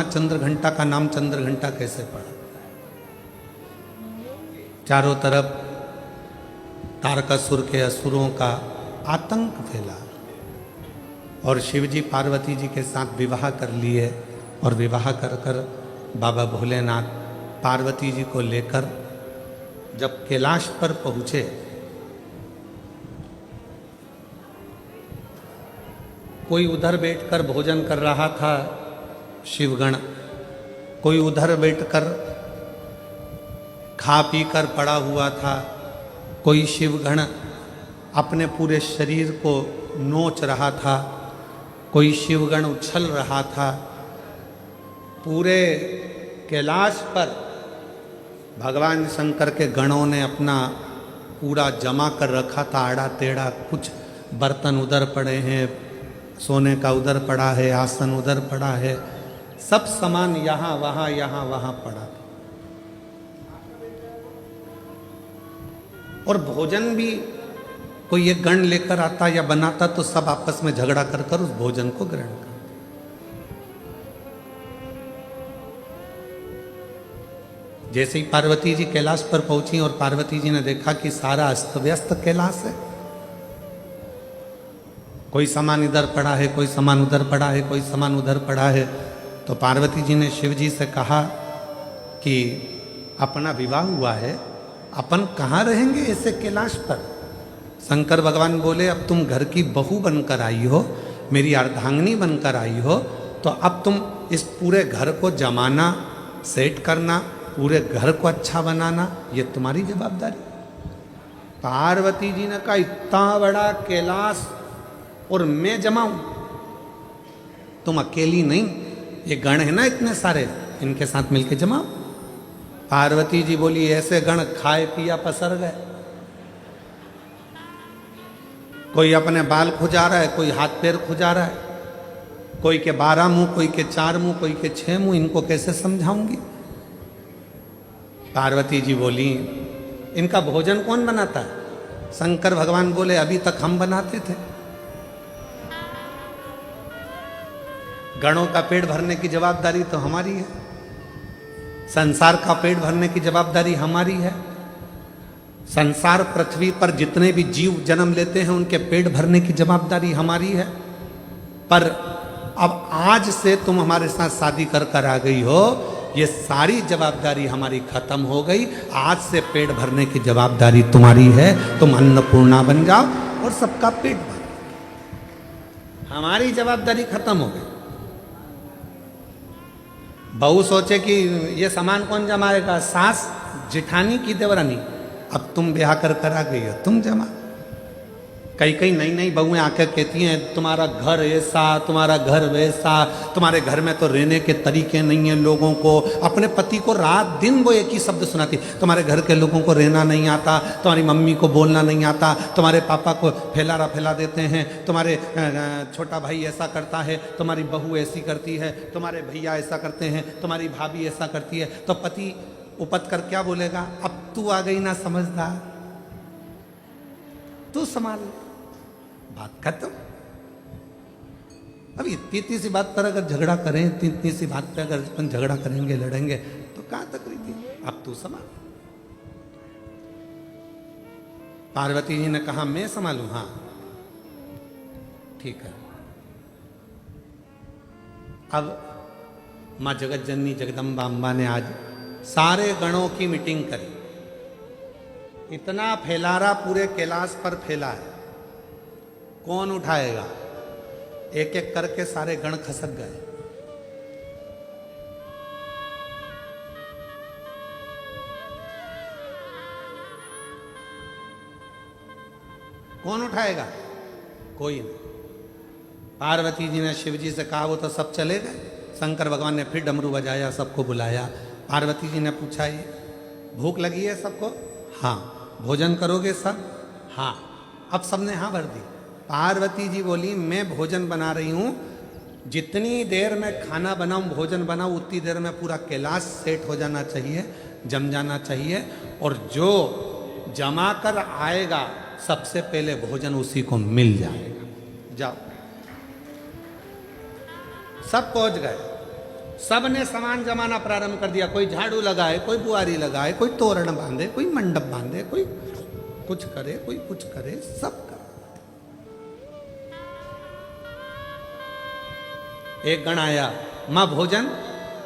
चंद्र घंटा का नाम चंद्र घंटा कैसे पड़ा? चारों तरफ तारकासुर के असुरों का आतंक फैला और शिवजी पार्वती जी के साथ विवाह कर लिए और विवाह कर कर बाबा भोलेनाथ पार्वती जी को लेकर जब कैलाश पर पहुंचे, कोई उधर बैठकर भोजन कर रहा था शिवगण, कोई उधर बैठकर खा पी कर पड़ा हुआ था, कोई शिवगण अपने पूरे शरीर को नोच रहा था, कोई शिवगण उछल रहा था। पूरे कैलाश पर भगवान शंकर के गणों ने अपना पूरा जमा कर रखा था, आड़ा टेढ़ा। कुछ बर्तन उधर पड़े हैं, सोने का उधर पड़ा है, आसन उधर पड़ा है, सब सामान यहाँ वहाँ पड़ा था। और भोजन भी कोई एक गण लेकर आता या बनाता तो सब आपस में झगड़ा कर कर उस भोजन को ग्रहण करते। जैसे ही पार्वती जी कैलाश पर पहुंची और पार्वती जी ने देखा कि सारा अस्त व्यस्त कैलाश है, कोई सामान इधर पड़ा है, कोई सामान उधर पड़ा है, कोई सामान उधर पड़ा है, तो पार्वती जी ने शिव जी से कहा कि अपना विवाह हुआ है, अपन कहाँ रहेंगे ऐसे कैलाश पर? शंकर भगवान बोले, अब तुम घर की बहू बनकर आई हो, मेरी अर्धांगिनी बनकर आई हो, तो अब तुम इस पूरे घर को जमाना, सेट करना, पूरे घर को अच्छा बनाना, ये तुम्हारी जवाबदारी। पार्वती जी ने कहा, इतना बड़ा कैलाश और मैं जमाऊं? तुम अकेली नहीं, ये गण है ना इतने सारे, इनके साथ मिलके जमाओ। पार्वती जी बोली, ऐसे गण खाए पिया पसर गए, कोई अपने बाल खुजा रहा है, कोई हाथ पैर खुजा रहा है, कोई के 12 मुंह, कोई के 4 मुंह, कोई के 6 मुंह, इनको कैसे समझाऊंगी? पार्वती जी बोली, इनका भोजन कौन बनाता है? शंकर भगवान बोले, अभी तक हम बनाते थे। गणों का पेट भरने की जवाबदारी तो हमारी है, संसार का पेट भरने की जवाबदारी हमारी है। संसार पृथ्वी पर जितने भी जीव जन्म लेते हैं उनके पेट भरने की जवाबदारी हमारी है। पर अब आज से तुम हमारे साथ शादी कर कर आ गई हो, ये सारी जवाबदारी हमारी खत्म हो गई। आज से पेट भरने की जवाबदारी तुम्हारी है, तुम अन्नपूर्णा बन जाओ और सबका पेट भर। हमारी जवाबदारी खत्म हो गई। बहू सोचे कि ये सामान कौन जमाएगा, सास जिठानी की देवरानी। अब तुम ब्याह कर कर आ गई हो, तुम जमा। कई नई नई बहुएं आकर कहती हैं, तुम्हारा घर ऐसा, तुम्हारा घर वैसा, तुम्हारे घर में तो रहने के तरीके नहीं है लोगों को। अपने पति को रात दिन वो एक ही शब्द सुनाती, तुम्हारे घर के लोगों को रहना नहीं आता, तुम्हारी मम्मी को बोलना नहीं आता, तुम्हारे पापा को फैला देते हैं, तुम्हारे छोटा भाई ऐसा करता है, तुम्हारी बहू ऐसी करती है, तुम्हारे भैया ऐसा करते हैं, तुम्हारी भाभी ऐसा करती है। तो पति उपत कर क्या बोलेगा, अब तू आ गई ना समझदार, तू संभाल, बात खत्म। अब इतनी सी बात पर अगर झगड़ा करें, इतनी सी बात पर अगर अपन झगड़ा करेंगे, लड़ेंगे, तो कहां तक रही? अब तू संभाल। पार्वती जी ने कहा, मैं संभालू? हाँ ठीक है। अब मां जगत जननी जगदम्बा अम्बा ने आज सारे गणों की मीटिंग करी। इतना फैलारा पूरे कैलाश पर फैला है, कौन उठाएगा? एक एक करके सारे गण खसक गए। कौन उठाएगा? कोई नहीं। पार्वती जी ने शिव जी से कहा, वो तो सब चले गए। शंकर भगवान ने फिर डमरू बजाया, सबको बुलाया। पार्वती जी ने पूछा, ये भूख लगी है सबको? हाँ। भोजन करोगे सब? हाँ। अब सबने हाँ भर दी। पार्वती जी बोली, मैं भोजन बना रही हूं, जितनी देर में खाना बनाऊं, भोजन बनाऊं, उतनी देर में पूरा कैलाश सेट हो जाना चाहिए, जम जाना चाहिए, और जो जमा कर आएगा सबसे पहले भोजन उसी को मिल जाएगा। जाओ। सब पहुंच गए। सबने सामान जमाना प्रारंभ कर दिया। कोई झाड़ू लगाए, कोई बुआरी लगाए, कोई तोरण बांधे, कोई मंडप बांधे, कोई कुछ करे, कोई कुछ करे, सब करे। एक गण आया, मां भोजन।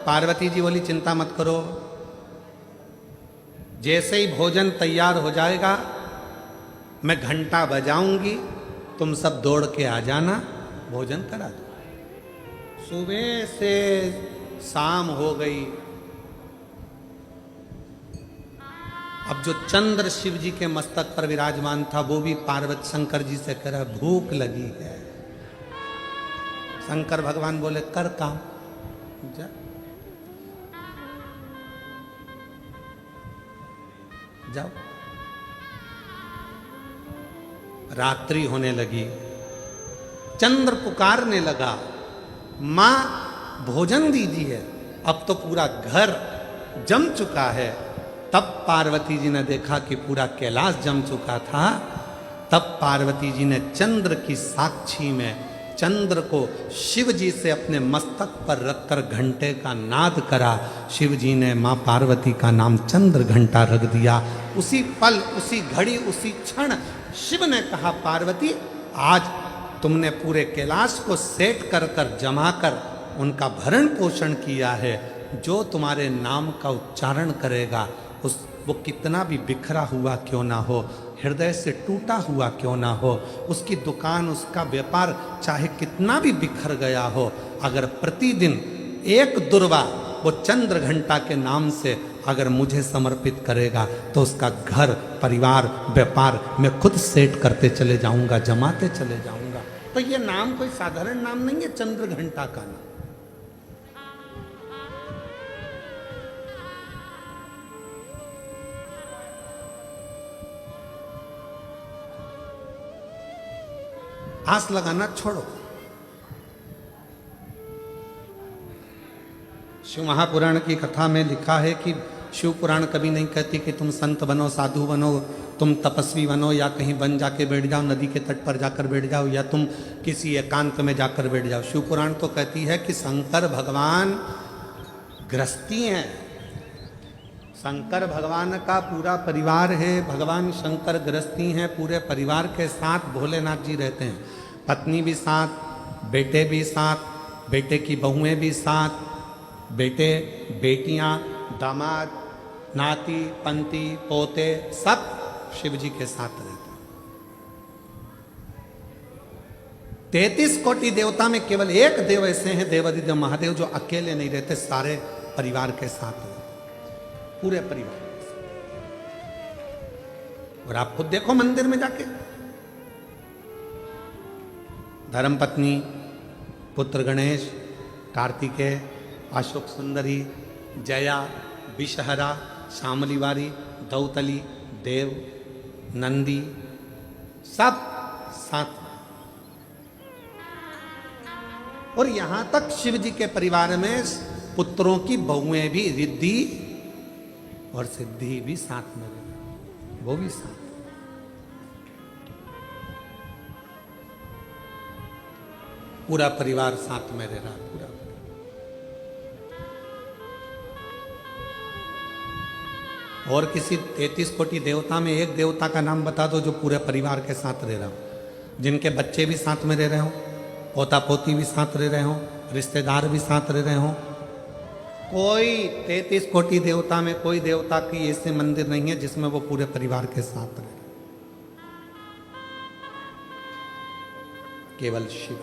पार्वती जी बोली चिंता मत करो, जैसे ही भोजन तैयार हो जाएगा मैं घंटा बजाऊंगी, तुम सब दौड़ के आ जाना, भोजन करा दो। सुबह से शाम हो गई। अब जो चंद्र शिव जी के मस्तक पर विराजमान था वो भी पार्वती शंकर जी से कह रहा भूख लगी है। शंकर भगवान बोले कर काम जा। जाओ। रात्रि होने लगी, चंद्र पुकारने लगा, मां भोजन दीजिए। अब तो पूरा घर जम चुका है। तब पार्वती जी ने देखा कि पूरा कैलाश जम चुका था। तब पार्वती जी ने चंद्र की साक्षी में चंद्र को शिव जी से अपने मस्तक पर रखकर घंटे का नाद करा। शिव जी ने मां पार्वती का नाम चंद्र घंटा रख दिया। उसी पल, उसी घड़ी, उसी क्षण शिव ने कहा पार्वती आज तुमने पूरे कैलाश को सेट कर कर जमा कर उनका भरण पोषण किया है। जो तुम्हारे नाम का उच्चारण करेगा वो कितना भी बिखरा हुआ क्यों ना हो, हृदय से टूटा हुआ क्यों ना हो, उसकी दुकान, उसका व्यापार चाहे कितना भी बिखर गया हो, अगर प्रतिदिन एक दुर्वा वो चंद्र घंटा के नाम से अगर मुझे समर्पित करेगा तो उसका घर, परिवार, व्यापार मैं खुद सेट करते चले जाऊंगा, जमाते चले जाऊंगा। तो ये नाम कोई साधारण नाम नहीं है, चंद्र घंटा का नाम। आस लगाना छोड़ो। शिव महापुराण की कथा में लिखा है कि शिव पुराण कभी नहीं कहती कि तुम संत बनो, साधु बनो, तुम तपस्वी बनो, या कहीं वन जाके बैठ जाओ, नदी के तट पर जाकर बैठ जाओ, या तुम किसी एकांत में जाकर बैठ जाओ। शिव पुराण तो कहती है कि शंकर भगवान गृहस्थी हैं। शंकर भगवान का पूरा परिवार है, भगवान शंकर गृहस्थी हैं, पूरे परिवार के साथ भोलेनाथ जी रहते हैं। पत्नी भी साथ, बेटे भी साथ, बेटे की बहुएं भी साथ, बेटे, बेटियां, दामाद, नाती, पंती, पोते सब शिव जी के साथ रहते हैं। 33 कोटि देवता में केवल एक देव ऐसे हैं, देवादिदेव महादेव, जो अकेले नहीं रहते, सारे परिवार के साथ रहते, पूरे परिवार। और आप खुद देखो मंदिर में जाके, धर्मपत्नी, पुत्र गणेश, कार्तिकेय, अशोक सुंदरी, जया, विषहरा, शामलीवारी, दौतली, देव, नंदी, सब साथ। और यहां तक शिव जी के परिवार में पुत्रों की बहुएं भी, रिद्धि और सिद्धि भी साथ में, वो भी साथ। पूरा परिवार साथ में रह रहा, पूरा। और किसी 33 कोटि देवता में एक देवता का नाम बता दो जो पूरे परिवार के साथ रह रहा हो, जिनके बच्चे भी साथ में रह रहे हो, पोता पोती भी साथ रह रहे हो, रिश्तेदार भी साथ रह रहे हो। कोई 33 कोटि देवता में कोई देवता की ऐसे मंदिर नहीं है जिसमें वो पूरे परिवार के साथ रहे। केवल शिव,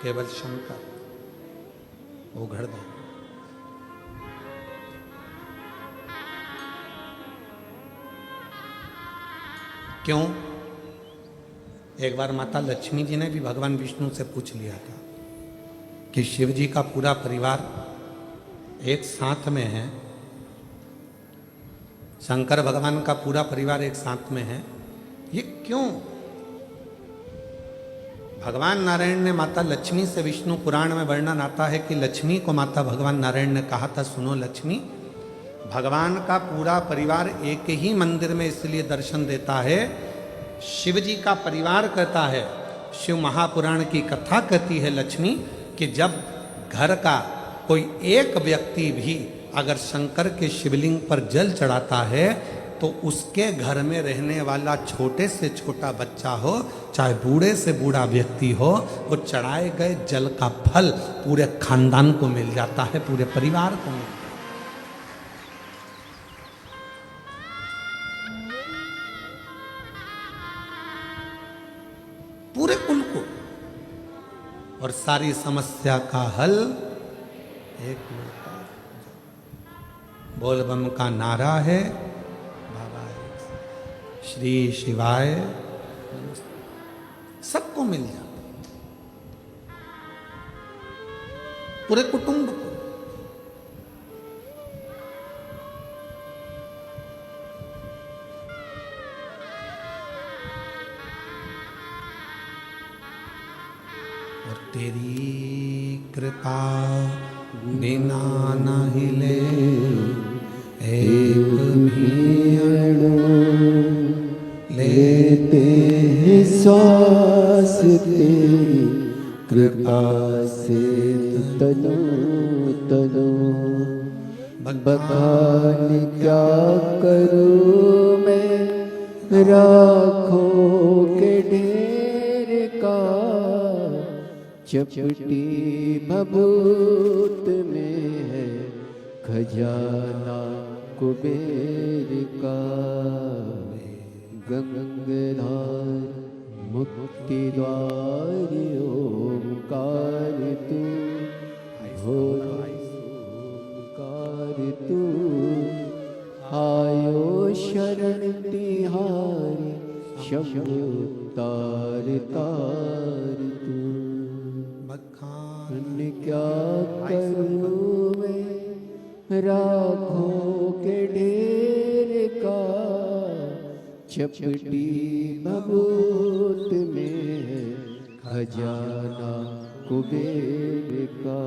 केवल शंकर, वो घड़दान। क्यों? एक बार माता लक्ष्मी जी ने भी भगवान विष्णु से पूछ लिया था कि शिव जी का पूरा परिवार एक साथ में है, शंकर भगवान का पूरा परिवार एक साथ में है, ये क्यों? भगवान नारायण ने माता लक्ष्मी से, विष्णु पुराण में वर्णन आता है कि लक्ष्मी को माता भगवान नारायण ने कहा था, सुनो लक्ष्मी, भगवान का पूरा परिवार एक ही मंदिर में इसलिए दर्शन देता है, शिव जी का परिवार कहता है, शिव महापुराण की कथा कहती है लक्ष्मी कि जब घर का कोई एक व्यक्ति भी अगर शंकर के शिवलिंग पर जल चढ़ाता है तो उसके घर में रहने वाला छोटे से छोटा बच्चा हो, चाहे बूढ़े से बूढ़ा व्यक्ति हो, वो चढ़ाए गए जल का फल पूरे खानदान को मिल जाता है, पूरे परिवार को मिल जाता है। पूरे कुल को। और सारी समस्या का हल एक लोटा बोल बम का नारा है, बाबा श्री शिवाय, सबको मिल जाता, पूरे कुटुंब को। और तेरी कृपा बिना न हिले एक भी अणु, लेते हैं श्वास तेरी कृपा से तनो तनो। बखान क्या करूं मैं राखों के ढेर का, चपटी भभूत में है खजाना कुबेर का। गंगाधार मुक्ति द्वार ओंकार तू, ओंकार तू। आयो शरण तिहारी शंभु तार तार तू। बखान क्या करूं मैं राखों के ढेर का, चपटी भभूत में है खजाना कुबेर का।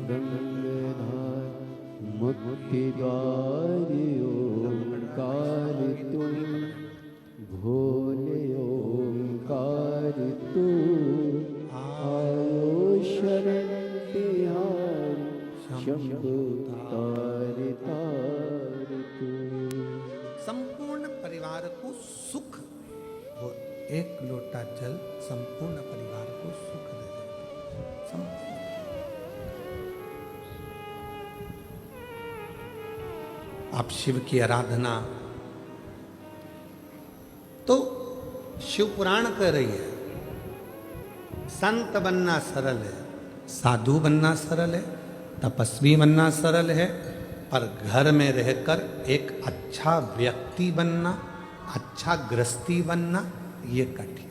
गंगाधार मुक्ति द्वार ओंकार तुम, भोले ओंकार तू। आयो शरण तिहारी शंभु तार तार तू। संपूर्ण परिवार को सुख, वो एक लोटा जल संपूर्ण परिवार को सुख दे देता है। आप शिव की आराधना तो शिव पुराण कह रही है, संत बनना सरल है, साधु बनना सरल है, तपस्वी बनना सरल है, पर घर में रहकर एक अच्छा व्यक्ति बनना, अच्छा गृहस्थी बनना, ये कठिन,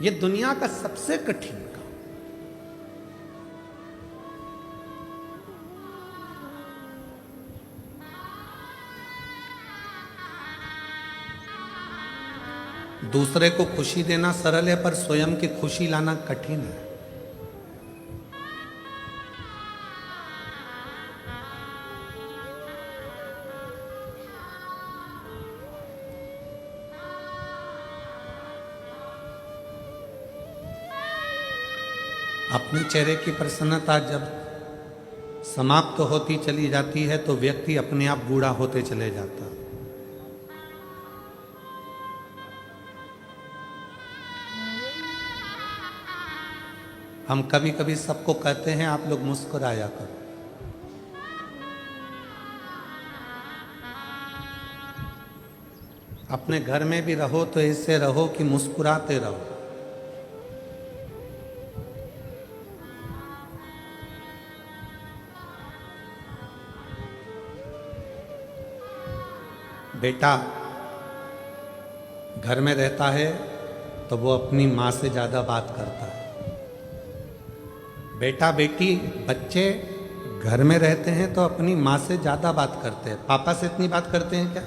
ये दुनिया का सबसे कठिन काम। दूसरे को खुशी देना सरल है, पर स्वयं की खुशी लाना कठिन है। अपने चेहरे की प्रसन्नता जब समाप्त होती चली जाती है तो व्यक्ति अपने आप बूढ़ा होते चले जाता है। हम कभी कभी सबको कहते हैं आप लोग मुस्कुराया करो, अपने घर में भी रहो तो ऐसे रहो कि मुस्कुराते रहो। बेटा घर में रहता है तो वो अपनी माँ से ज़्यादा बात करता है। बेटा बेटी बच्चे घर में रहते हैं तो अपनी माँ से ज़्यादा बात करते हैं। पापा से इतनी बात करते हैं क्या?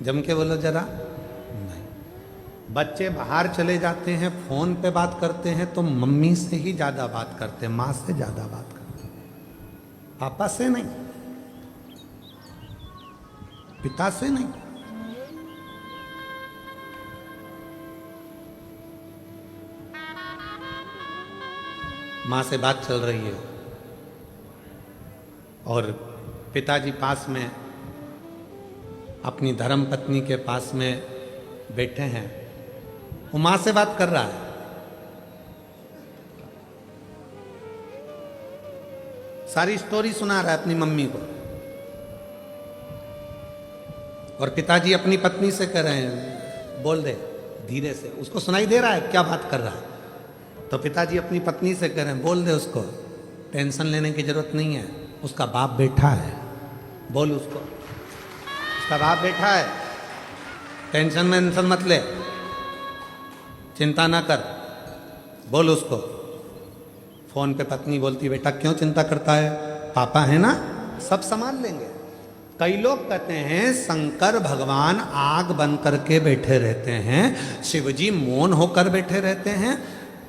जम के बोलो जरा। नहीं। बच्चे बाहर चले जाते हैं, फ़ोन पे बात करते हैं तो मम्मी से ही ज़्यादा बात करते हैं, माँ से ज़्यादा बात करते हैं, पापा से नहीं, पिता से नहीं। माँ से बात चल रही है और पिताजी पास में अपनी धर्म पत्नी के पास में बैठे हैं, वो माँ से बात कर रहा है। सारी स्टोरी सुना रहा है अपनी मम्मी को, और पिताजी अपनी पत्नी से कह रहे हैं बोल दे धीरे से, उसको सुनाई दे रहा है क्या बात कर रहा है। तो पिताजी अपनी पत्नी से कह रहे हैं बोल दे उसको, टेंशन लेने की जरूरत नहीं है, उसका बाप बैठा है, बोल उसको, उसका बाप बैठा है, टेंशन वेंशन मत ले, चिंता ना कर, बोल उसको। फोन पे पत्नी बोलती बेटा क्यों चिंता करता है, पापा है ना, सब संभाल लेंगे। कई लोग कहते हैं शंकर भगवान आग बन करके बैठे रहते हैं, शिवजी मौन होकर बैठे रहते हैं।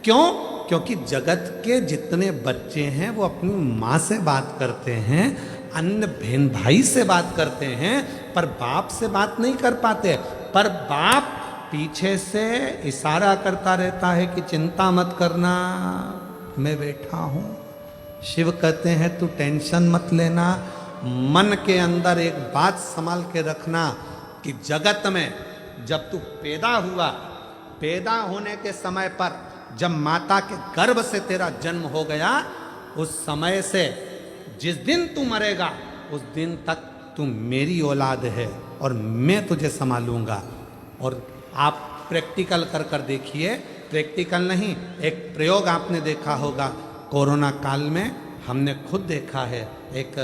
क्यों? क्योंकि जगत के जितने बच्चे हैं वो अपनी माँ से बात करते हैं, अन्य बहन भाई से बात करते हैं, पर बाप से बात नहीं कर पाते। पर बाप पीछे से इशारा करता रहता है कि चिंता मत करना, मैं बैठा हूं। शिव कहते हैं तू टेंशन मत लेना, मन के अंदर एक बात संभाल के रखना कि जगत में जब तू पैदा हुआ, पैदा होने के समय पर जब माता के गर्भ से तेरा जन्म हो गया, उस समय से जिस दिन तू मरेगा उस दिन तक तू मेरी औलाद है और मैं तुझे संभालूंगा। और आप प्रैक्टिकल कर कर देखिए, प्रैक्टिकल नहीं, एक प्रयोग आपने देखा होगा कोरोना काल में, हमने खुद देखा है। एक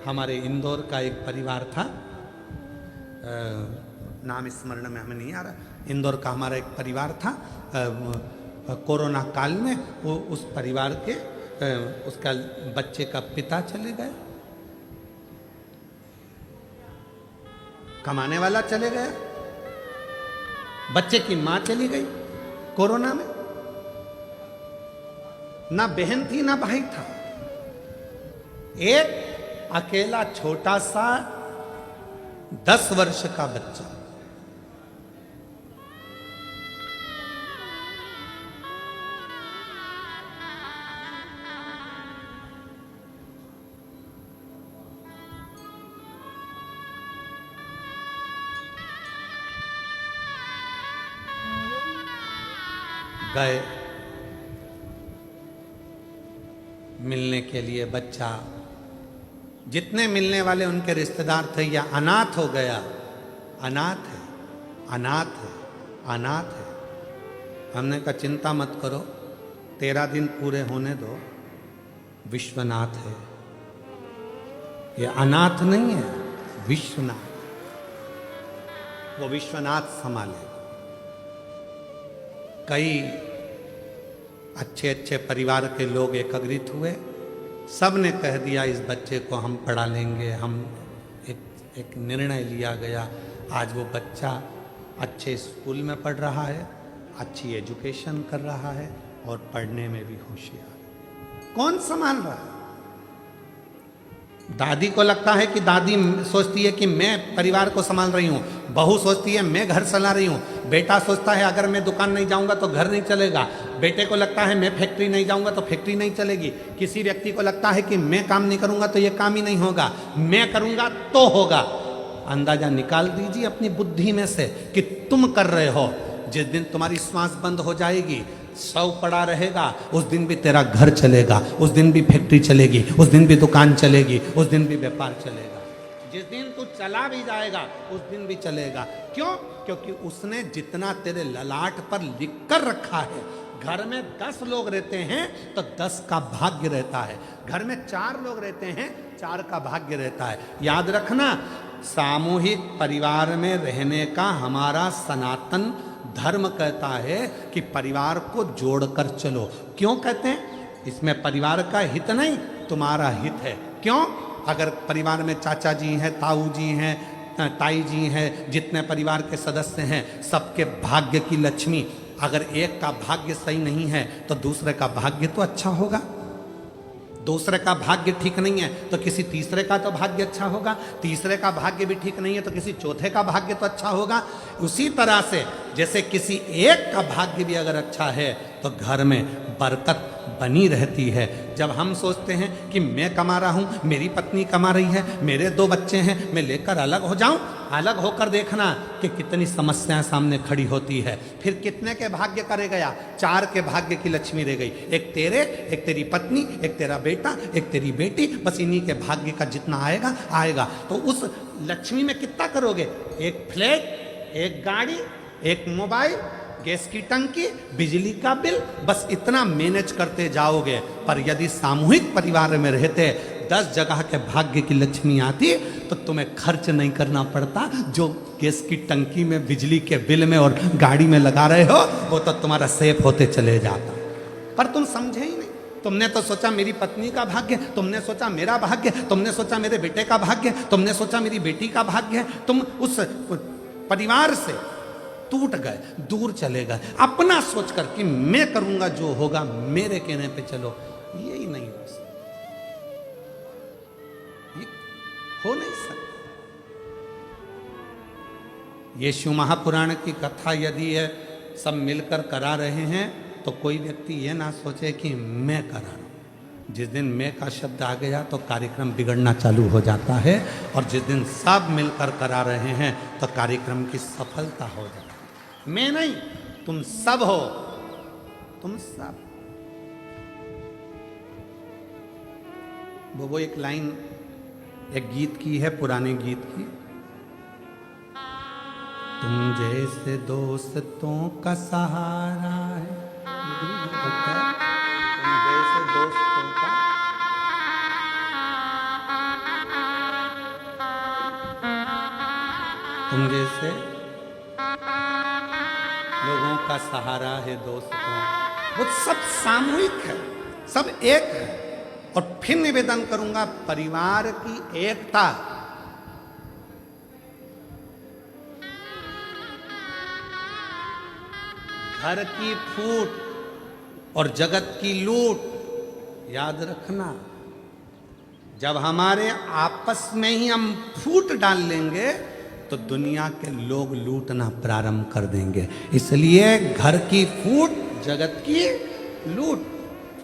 हमारे इंदौर का एक परिवार था, नाम स्मरण में हमें नहीं आ रहा, इंदौर का हमारा एक परिवार था। कोरोना काल में वो उस परिवार के उसका बच्चे का पिता चले गए, कमाने वाला चले गया, बच्चे की मां चली गई कोरोना में, ना बहन थी ना भाई था, एक अकेला छोटा सा 10 वर्ष का बच्चा। गए मिलने के लिए, बच्चा जितने मिलने वाले उनके रिश्तेदार थे, या अनाथ हो गया, अनाथ है, अनाथ है, अनाथ है। हमने कहा चिंता मत करो, 13 दिन पूरे होने दो, विश्वनाथ है, ये अनाथ नहीं है, विश्वनाथ, वो विश्वनाथ संभाले। कई अच्छे अच्छे परिवार के लोग एकत्रित हुए, सब ने कह दिया इस बच्चे को हम पढ़ा लेंगे। हम एक निर्णय लिया गया, आज वो बच्चा अच्छे स्कूल में पढ़ रहा है, अच्छी एजुकेशन कर रहा है और पढ़ने में भी होशियार है। कौन संभाल रहा है? दादी को लगता है कि दादी सोचती है कि मैं परिवार को संभाल रही हूँ, बहू सोचती है मैं घर चला रही हूँ, बेटा सोचता है अगर मैं दुकान नहीं जाऊँगा तो घर नहीं चलेगा, बेटे को लगता है मैं फैक्ट्री नहीं जाऊँगा तो फैक्ट्री नहीं चलेगी, किसी व्यक्ति को लगता है कि मैं काम नहीं करूँगा तो ये काम ही नहीं होगा, मैं करूँगा तो होगा। अंदाजा निकाल दीजिए अपनी बुद्धि में से कि तुम कर रहे हो। जिस दिन तुम्हारी श्वास बंद हो जाएगी, शव पड़ा रहेगा, उस दिन भी तेरा घर चलेगा, उस दिन भी फैक्ट्री चलेगी, उस दिन भी दुकान चलेगी, उस दिन भी व्यापार चलेगा। जिस दिन तू चला भी जाएगा उस दिन भी चलेगा। क्यों? क्योंकि उसने जितना तेरे ललाट पर लिख कर रखा है। घर में 10 लोग रहते हैं तो 10 का भाग्य रहता है, घर में 4 लोग रहते हैं 4 का भाग्य रहता है। याद रखना, सामूहिक परिवार में रहने का हमारा सनातन धर्म कहता है कि परिवार को जोड़कर चलो। क्यों कहते हैं? इसमें परिवार का हित नहीं, तुम्हारा हित है। क्यों? अगर परिवार में चाचा जी हैं, ताऊ जी हैं, ताई जी हैं, जितने परिवार के सदस्य हैं, सबके भाग्य की लक्ष्मी, अगर एक का भाग्य सही नहीं है तो दूसरे का भाग्य तो अच्छा होगा, दूसरे का भाग्य ठीक नहीं है तो किसी तीसरे का तो भाग्य अच्छा होगा, तीसरे का भाग्य भी ठीक नहीं है तो किसी चौथे का भाग्य तो अच्छा होगा। उसी तरह से जैसे किसी एक का भाग्य भी अगर अच्छा है तो घर में बरकत बनी रहती है। जब हम सोचते हैं कि मैं कमा रहा हूं, मेरी पत्नी कमा रही है, मेरे 2 बच्चे हैं, मैं लेकर अलग हो जाऊं, अलग होकर देखना कि कितनी समस्याएं सामने खड़ी होती है। फिर कितने के भाग्य करे गया? 4 के भाग्य की लक्ष्मी रह गई, एक तेरे, एक तेरी पत्नी, एक तेरा बेटा, एक तेरी बेटी, बस इन्हीं के भाग्य का जितना आएगा आएगा। तो उस लक्ष्मी में कितना करोगे? एक फ्लैट, एक गाड़ी, एक मोबाइल, गैस की टंकी, बिजली का बिल, बस इतना मैनेज करते जाओगे। पर यदि सामूहिक परिवार में रहते 10 जगह के भाग्य की लक्ष्मी आती तो तुम्हें खर्च नहीं करना पड़ता। जो गैस की टंकी में, बिजली के बिल में और गाड़ी में लगा रहे हो वो तो तुम्हारा सेफ होते चले जाता। पर तुम समझे ही नहीं। तुमने तो सोचा मेरी पत्नी का भाग्य, तुमने सोचा मेरा भाग्य, तुमने सोचा मेरे बेटे का भाग्य, तुमने सोचा मेरी बेटी का भाग्य है। तुम उस परिवार से टूट गए, दूर चले गए, अपना सोचकर कि मैं करूंगा जो होगा, मेरे कहने पे चलो। यही नहीं हो सकता, ये हो नहीं सकता। यीशु महापुराण की कथा यदि है सब मिलकर करा रहे हैं तो कोई व्यक्ति ये ना सोचे कि मैं करा रहा हूं। जिस दिन मैं का शब्द आ गया तो कार्यक्रम बिगड़ना चालू हो जाता है, और जिस दिन सब मिलकर करा रहे हैं तो कार्यक्रम की सफलता हो जाती है। मैं नहीं, तुम सब हो, तुम सब। वो एक लाइन एक गीत की है, पुराने गीत की। तुम जैसे दोस्तों का सहारा है, तुम जैसे दोस्तों का, तुम जैसे लोगों का सहारा है दोस्तों। वो सब सामूहिक है, सब एक है। और फिर निवेदन करूंगा, परिवार की एकता, घर की फूट और जगत की लूट, याद रखना। जब हमारे आपस में ही हम फूट डाल लेंगे तो दुनिया के लोग लूटना प्रारंभ कर देंगे। इसलिए घर की फूट, जगत की लूट,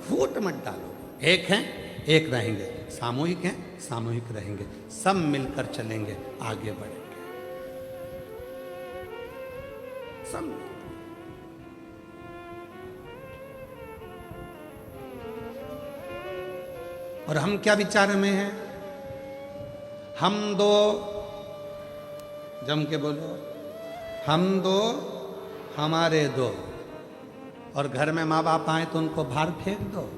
फूट मत डालो। एक हैं, एक रहेंगे, सामूहिक हैं, सामूहिक रहेंगे, सब मिलकर चलेंगे, आगे बढ़ेंगे सब। और हम क्या विचार में हैं? हम दो, जम के बोलो, हम दो, हमारे दो। और घर में माँ बाप आए तो उनको बाहर फेंक दो।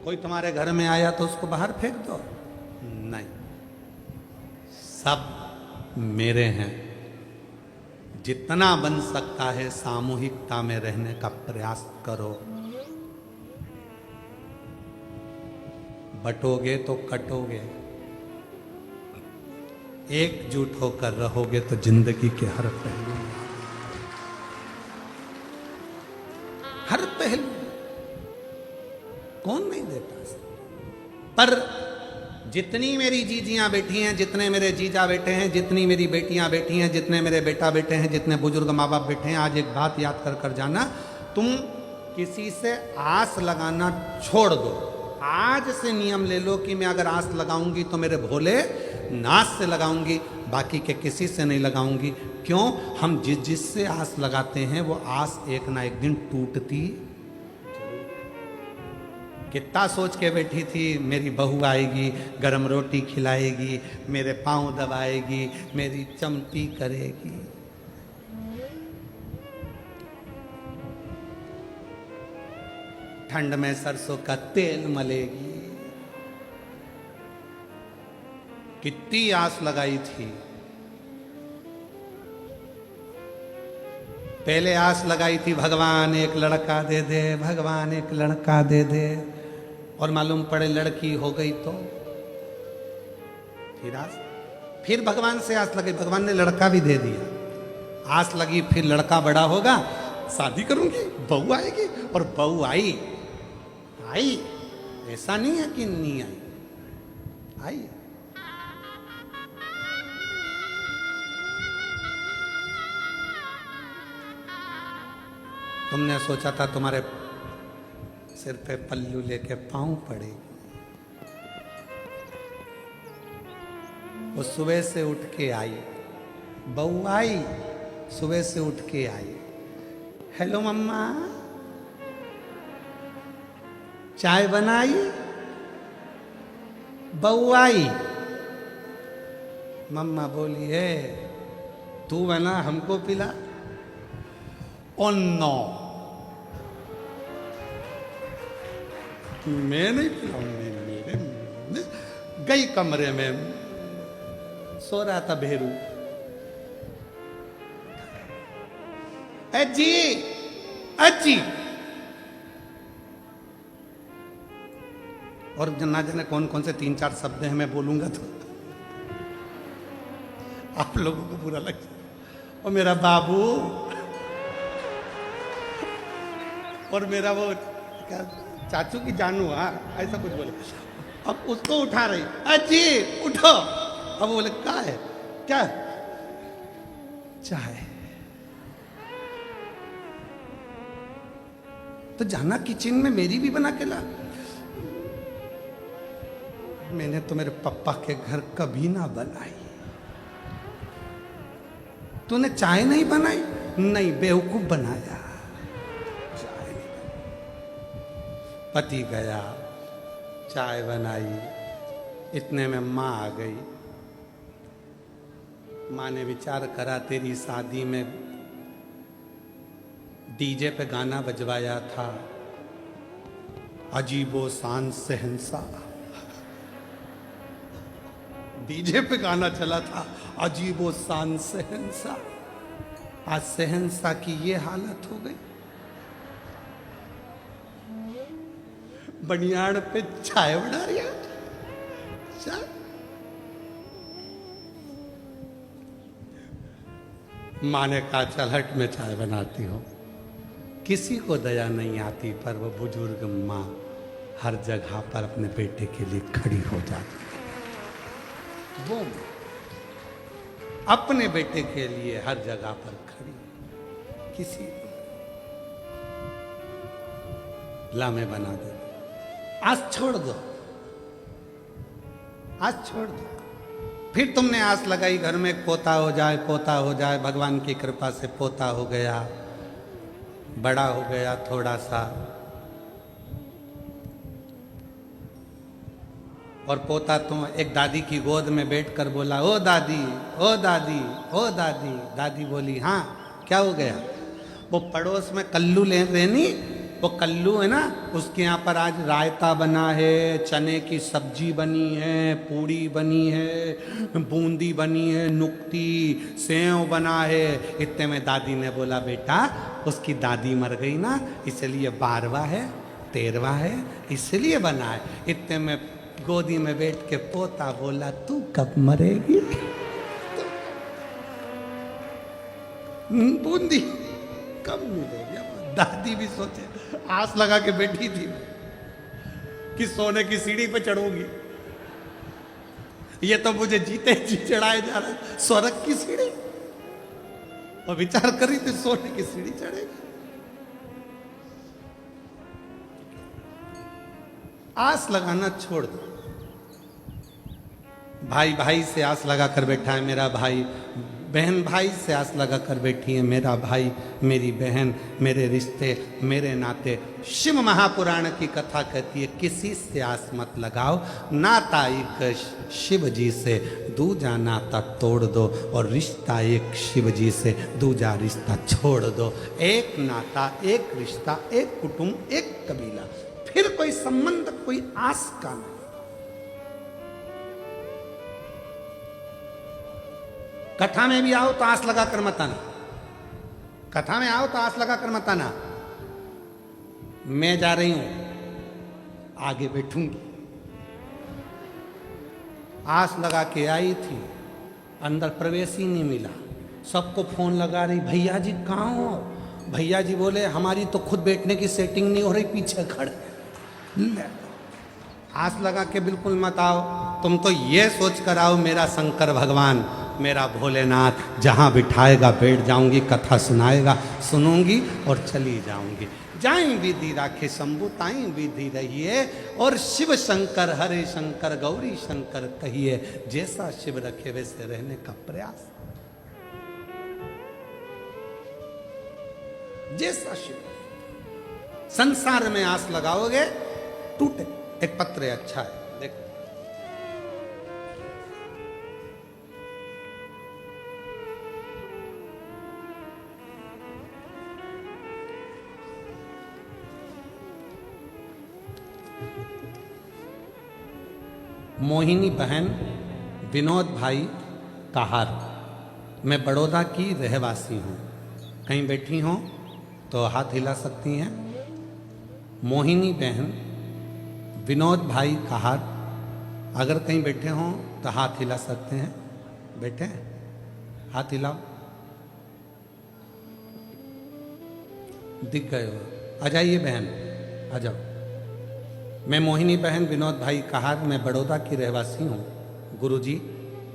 कोई तुम्हारे घर में आया तो उसको बाहर फेंक दो? नहीं, सब मेरे हैं। जितना बन सकता है सामूहिकता में रहने का प्रयास करो। बटोगे तो कटोगे, एकजुट होकर रहोगे तो जिंदगी के हर पहलू, हर पहलू कौन नहीं देता। पर जितनी मेरी जीजियां बैठी हैं, जितने मेरे जीजा बैठे हैं, जितनी मेरी बेटियां बैठी हैं, जितने मेरे बेटा बैठे हैं, जितने बुजुर्ग माँ बाप बैठे हैं, आज एक बात याद कर कर जाना, तुम किसी से आस लगाना छोड़ दो। आज से नियम ले लो कि मैं अगर आस लगाऊंगी तो मेरे भोले नाथ से लगाऊंगी, बाकी के किसी से नहीं लगाऊंगी। क्यों? हम जिससे आस लगाते हैं वो आस एक ना एक दिन टूटती। कितना सोच के बैठी थी मेरी बहू आएगी, गरम रोटी खिलाएगी, मेरे पाँव दबाएगी, मेरी चंपी करेगी। ठंड में सरसों का तेल मलेगी। कितनी आस लगाई थी। पहले आस लगाई थी भगवान एक लड़का दे दे, भगवान एक लड़का दे दे, और मालूम पड़े लड़की हो गई तो फिर भगवान से आस लगी, भगवान ने लड़का भी दे दिया। आस लगी फिर लड़का बड़ा होगा, शादी करूंगी, बहू आएगी, और बहू आई। ऐसा नहीं है कि नहीं आई। तुमने सोचा था तुम्हारे सिर पे पल्लू लेके पाँव पड़ेगी। वो सुबह से उठ के आई, बहू आई, सुबह से उठ के आई। हेलो मम्मा, चाय बनाई? बहू आई, मम्मा बोली है तू बना हमको पिला। ओ नो, मैं नहीं पिलाऊंगी। मेरे गई कमरे में, सो रहा था भेरू। अजी अजी, और ना जाने कौन कौन से 3-4 शब्द हैं, मैं बोलूंगा तो आप लोगों को बुरा लग जाए। और मेरा बाबू, और मेरा वो क्या चाचू की जानू, हाँ ऐसा कुछ बोले। अब उसको उठा रही, अजी उठो। अब वो बोले क्या है, क्या चाय? तो जाना किचन में, मेरी भी बना के ला। मैंने तो मेरे पापा के घर कभी ना बनाई। तूने चाय नहीं बनाई? नहीं, बेवकूफ बनाया। चाय नहीं। पति गया, चाय बनाई, इतने में माँ आ गई। माँ ने विचार करा तेरी शादी में डीजे पे गाना बजवाया था, अजीबो शान सहनसा। डीजे पे गाना चला था, अजीबो शान सहनसा। आज सहनसा की ये हालत हो गई। बनियान पे चाय बना रही है। चाय माँ ने कहा चल हट, में चाय बनाती हो। किसी को दया नहीं आती, पर वो बुजुर्ग माँ हर जगह पर अपने बेटे के लिए खड़ी हो जाती है। वो अपने बेटे के लिए हर जगह पर खड़ी, किसी लामे बना दे। आज छोड़ दो, आज छोड़ दो। फिर तुमने आस लगाई घर में पोता हो जाए, पोता हो जाए। भगवान की कृपा से पोता हो गया, बड़ा हो गया थोड़ा सा। और पोता तो एक दादी की गोद में बैठकर बोला, ओ दादी, ओ दादी, ओ दादी। दादी बोली हाँ क्या हो गया? वो पड़ोस में कल्लू ले रहनी, वो कल्लू है ना, उसके यहाँ पर आज रायता बना है, चने की सब्जी बनी है, पूड़ी बनी है, बूंदी बनी है, नुक्ती, सेव बना है। इतने में दादी ने बोला बेटा उसकी दादी मर गई ना, इसलिए 12वां है, 13वां है, इसलिए बना है। इतने में गोदी में बैठ के पोता बोला तू कब मरेगी? बूंदी कब मिलेगी? दादी भी सोचे, आस लगा के बैठी थी कि सोने की सीढ़ी पे चढ़ूंगी, ये तो मुझे जीते जी चढ़ाए जा रहा स्वर्ग की सीढ़ी। और विचार करी थी सोने की सीढ़ी चढ़ेगी। आस लगाना छोड़ दो। भाई भाई से आस लगा कर बैठा है मेरा भाई, बहन भाई से आस लगा कर बैठी है मेरा भाई, मेरी बहन, मेरे रिश्ते, मेरे नाते। शिव महापुराण की कथा कहती है किसी से आस मत लगाओ, नाता एक शिव जी से, दूजा नाता तोड़ दो, और रिश्ता एक शिव जी से, दूजा रिश्ता छोड़ दो। एक नाता, एक रिश्ता, एक कुटुंब, एक कबीला, फिर कोई संबंध, कोई आस का नहीं। कथा में भी आओ तो आस लगा कर मत आना, कथा में आओ तो आस लगा कर मत आना। मैं जा रही हूं, आगे बैठूंगी। आस लगा के आई थी, अंदर प्रवेश ही नहीं मिला। सबको फोन लगा रही, भैया जी कहाँ हो? भैया जी बोले हमारी तो खुद बैठने की सेटिंग नहीं हो रही, पीछे खड़े। आस लगा के बिल्कुल मत आओ। तुम तो ये सोच कर आओ मेरा शंकर भगवान, मेरा भोलेनाथ जहाँ बिठाएगा बैठ जाऊंगी, कथा सुनाएगा सुनूंगी और चली जाऊंगी। जाई विधि राखे शंभु ताई विधि रहिए, और शिव शंकर हरे शंकर गौरी शंकर कहिए, जैसा शिव रखे वैसे रहने का प्रयास। जैसा शिव, संसार में आस लगाओगे टूटे। एक पत्र अच्छा है, देखो। मोहिनी बहन विनोद भाई कहार, मैं बड़ौदा की रहवासी हूँ। कहीं बैठी हों तो हाथ हिला सकती हैं। मोहिनी बहन विनोद भाई कहार, अगर कहीं बैठे हों तो हाथ हिला सकते हैं। बैठे हैं, हाथ हिलाओ। दिख गए हो, आ जाइए बहन, आ जाओ। मैं मोहिनी बहन विनोद भाई कहार, मैं बड़ौदा की रहवासी हूँ। गुरुजी,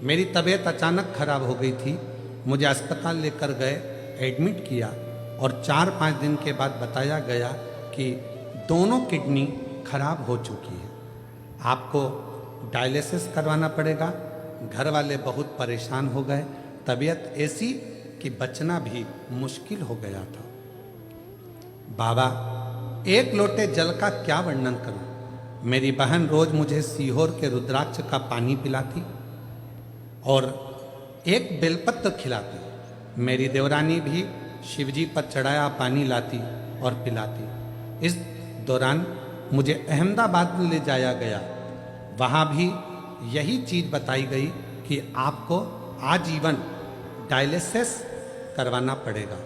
मेरी तबीयत अचानक खराब हो गई थी। मुझे अस्पताल लेकर गए, एडमिट किया और 4-5 दिन के बाद बताया गया कि दोनों किडनी खराब हो चुकी है, आपको डायलिसिस करवाना पड़ेगा। घर वाले बहुत परेशान हो गए। तबीयत ऐसी कि बचना भी मुश्किल हो गया था। बाबा, एक लोटे जल का क्या वर्णन करूं। मेरी बहन रोज मुझे सीहोर के रुद्राक्ष का पानी पिलाती और एक बेलपत्र खिलाती। मेरी देवरानी भी शिवजी पर चढ़ाया पानी लाती और पिलाती। इस दौरान मुझे अहमदाबाद ले जाया गया। वहाँ भी यही चीज़ बताई गई कि आपको आजीवन डायलिसिस करवाना पड़ेगा।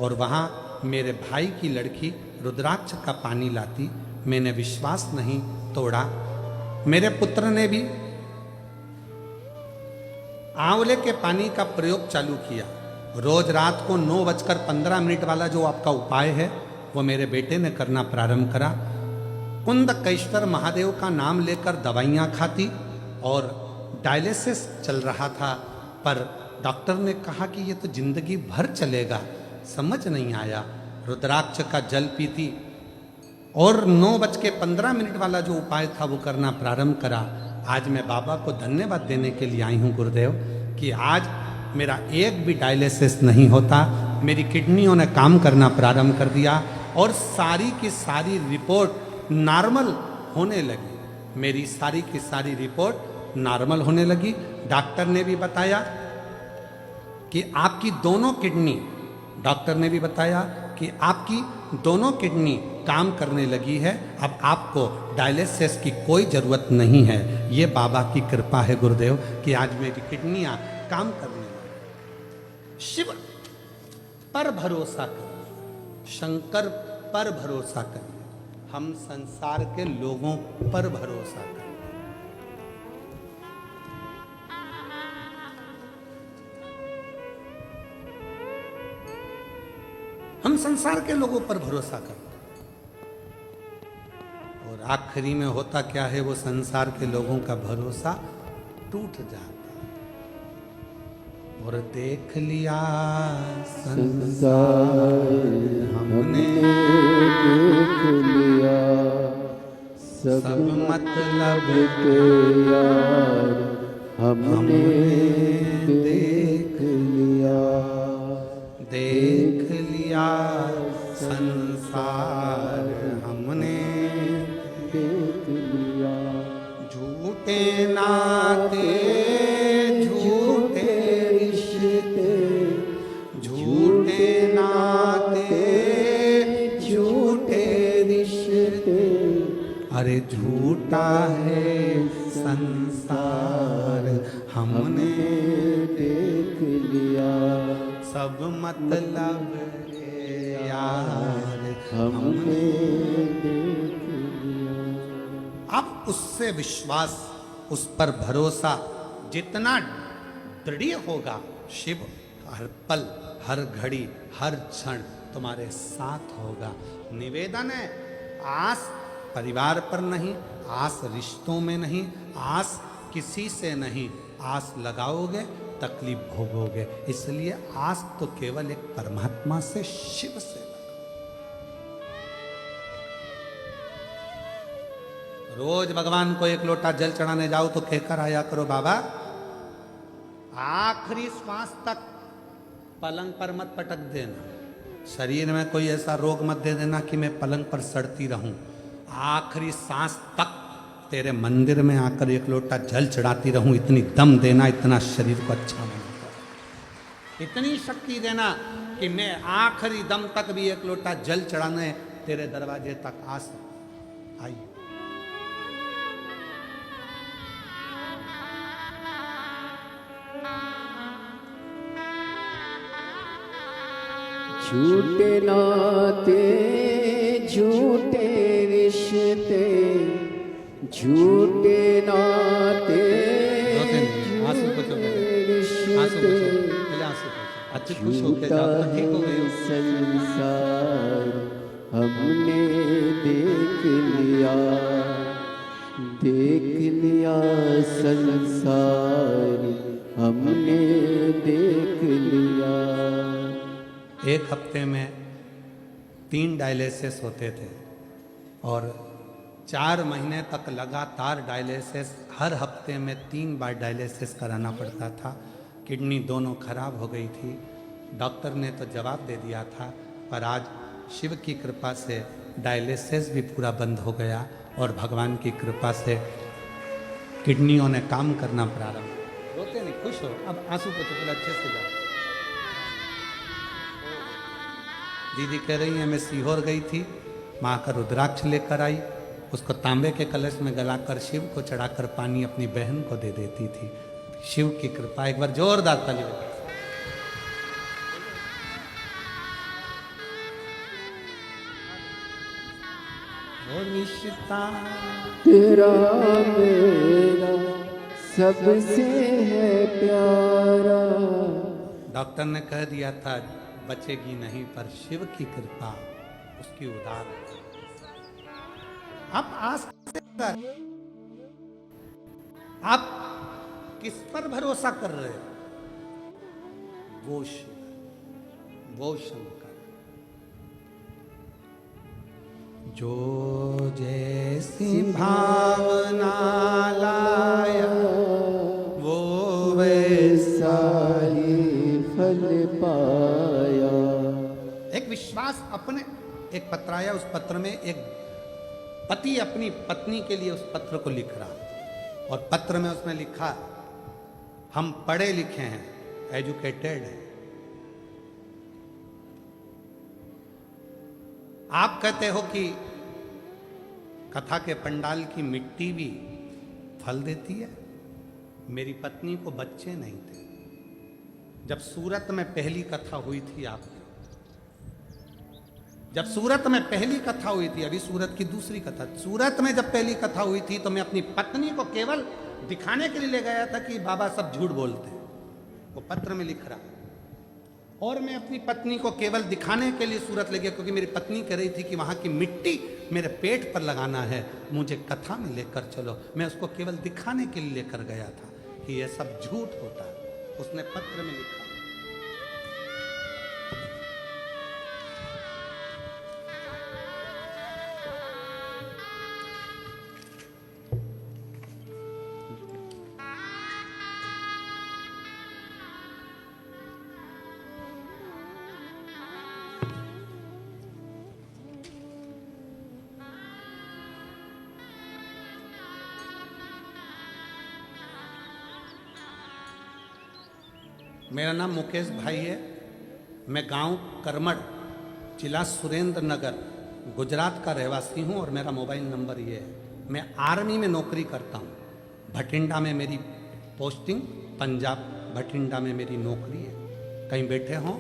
और वहाँ मेरे भाई की लड़की रुद्राक्ष का पानी लाती। मैंने विश्वास नहीं तोड़ा। मेरे पुत्र ने भी आंवले के पानी का प्रयोग चालू किया। रोज रात को 9:15 वाला जो आपका उपाय है वो मेरे बेटे ने करना प्रारंभ करा। कुंदकेश्वर महादेव का नाम लेकर दवाइयाँ खाती और डायलिसिस चल रहा था। पर डॉक्टर ने कहा कि ये तो जिंदगी भर चलेगा। समझ नहीं आया। रुद्राक्ष का जल पीती और 9:15 वाला जो उपाय था वो करना प्रारंभ करा। आज मैं बाबा को धन्यवाद देने के लिए आई हूँ गुरुदेव कि आज मेरा एक भी डायलिसिस नहीं होता। मेरी किडनियों ने काम करना प्रारंभ कर दिया और सारी की सारी रिपोर्ट नॉर्मल होने लगी। मेरी सारी की सारी रिपोर्ट नॉर्मल होने लगी। डॉक्टर ने भी बताया कि आपकी दोनों किडनी, डॉक्टर ने भी बताया कि आपकी दोनों किडनी काम करने लगी है। अब आपको डायलिसिस की कोई ज़रूरत नहीं है। ये बाबा की कृपा है गुरुदेव कि आज मेरी किडनियाँ काम करने लगी। शिव पर भरोसा करिए, शंकर पर भरोसा करिए, हम संसार के लोगों पर भरोसा करें। हम संसार के लोगों पर भरोसा करते और आखिरी में होता क्या है, वो संसार के लोगों का भरोसा टूट जाता और देख लिया संसार हमने, देख लिया सब मतलब के यार हमने देख लिया, देख लिया संसार हमने, देख लिया झूठे नाते झूठे रिश्ते, झूठे नाते झूठे रिश्ते, अरे झूठा है संसार हमने देख लिया सब मतलब के यार हमने देख लिया। अब उससे विश्वास, उस पर भरोसा जितना दृढ़ होगा, शिव हर पल हर घड़ी हर क्षण तुम्हारे साथ होगा। निवेदन है, आस परिवार पर नहीं, आस रिश्तों में नहीं, आस किसी से नहीं, आस लगाओगे तकलीफ भोगोगे। इसलिए आज तो केवल एक परमात्मा से, शिव से लगो। रोज भगवान को एक लोटा जल चढ़ाने जाओ तो कहकर आया करो, बाबा आखिरी श्वास तक पलंग पर मत पटक देना, शरीर में कोई ऐसा रोग मत दे देना कि मैं पलंग पर सड़ती रहूं। आखिरी सांस तक तेरे मंदिर में आकर एक लोटा जल चढ़ाती रहूं, इतनी दम देना, इतना शरीर को अच्छा बनाना, इतनी शक्ति देना कि मैं आखिरी दम तक भी एक लोटा जल चढ़ाने तेरे दरवाजे तक आ सकूं। आइए झूठे नाते झूठे रिश्ते, झूठे नाते झूठा है संसार हमने देख लिया, देख लिया संसार हमने देख लिया। एक हफ्ते में 3 डायलिसिस होते थे और 4 महीने तक लगातार डायलिसिस, हर हफ्ते में 3 बार डायलिसिस कराना पड़ता था। किडनी दोनों खराब हो गई थी। डॉक्टर ने तो जवाब दे दिया था, पर आज शिव की कृपा से डायलिसिस भी पूरा बंद हो गया और भगवान की कृपा से किडनियों ने काम करना प्रारंभ। रोते नहीं, खुश हो, अब आंसू को चुपला अच्छे से जाओ। दीदी कह रही है मैं सीहोर गई थी, माँ का रुद्राक्ष लेकर आई, उसको तांबे के कलश में गलाकर शिव को चढ़ाकर पानी अपनी बहन को दे देती थी। शिव की कृपा, एक बार जोरदार ताली बजाओ। और रिश्ता तेरा मेरा सबसे है प्यारा। डॉक्टर ने कह दिया था बचेगी नहीं, पर शिव की कृपा उसकी उदार है। आप आस कर, आप किस पर भरोसा कर रहे हो? वो शिव, वो शंकर। जो जैसी भावना लाया वो वैसा ही फल पाया। एक विश्वास अपने, एक पत्र आया, उस पत्र में एक पति अपनी पत्नी के लिए उस पत्र को लिख रहा और पत्र में उसने लिखा हम पढ़े लिखे हैं, एजुकेटेड हैं। आप कहते हो कि कथा के पंडाल की मिट्टी भी फल देती है। मेरी पत्नी को बच्चे नहीं थे जब सूरत में पहली कथा हुई थी। आपकी जब सूरत में पहली कथा हुई थी, अभी सूरत की दूसरी कथा, सूरत में जब पहली कथा हुई थी तो मैं अपनी पत्नी को केवल दिखाने के लिए ले गया था कि बाबा सब झूठ बोलते हैं, वो पत्र में लिख रहा। और मैं अपनी पत्नी को केवल दिखाने के लिए सूरत ले गया क्योंकि मेरी पत्नी कह रही थी कि वहां की मिट्टी मेरे पेट पर लगाना है, मुझे कथा में लेकर चलो। मैं उसको केवल दिखाने के लिए लेकर गया था कि यह सब झूठ होता है। उसने पत्र में लिखा। मेरा नाम मुकेश भाई है। मैं गांव करमड़, जिला सुरेंद्र नगर, गुजरात का रहवासी हूं और मेरा मोबाइल नंबर ये है। मैं आर्मी में नौकरी करता हूं। भटिंडा में मेरी पोस्टिंग, पंजाब भटिंडा में मेरी नौकरी है। कहीं बैठे हों,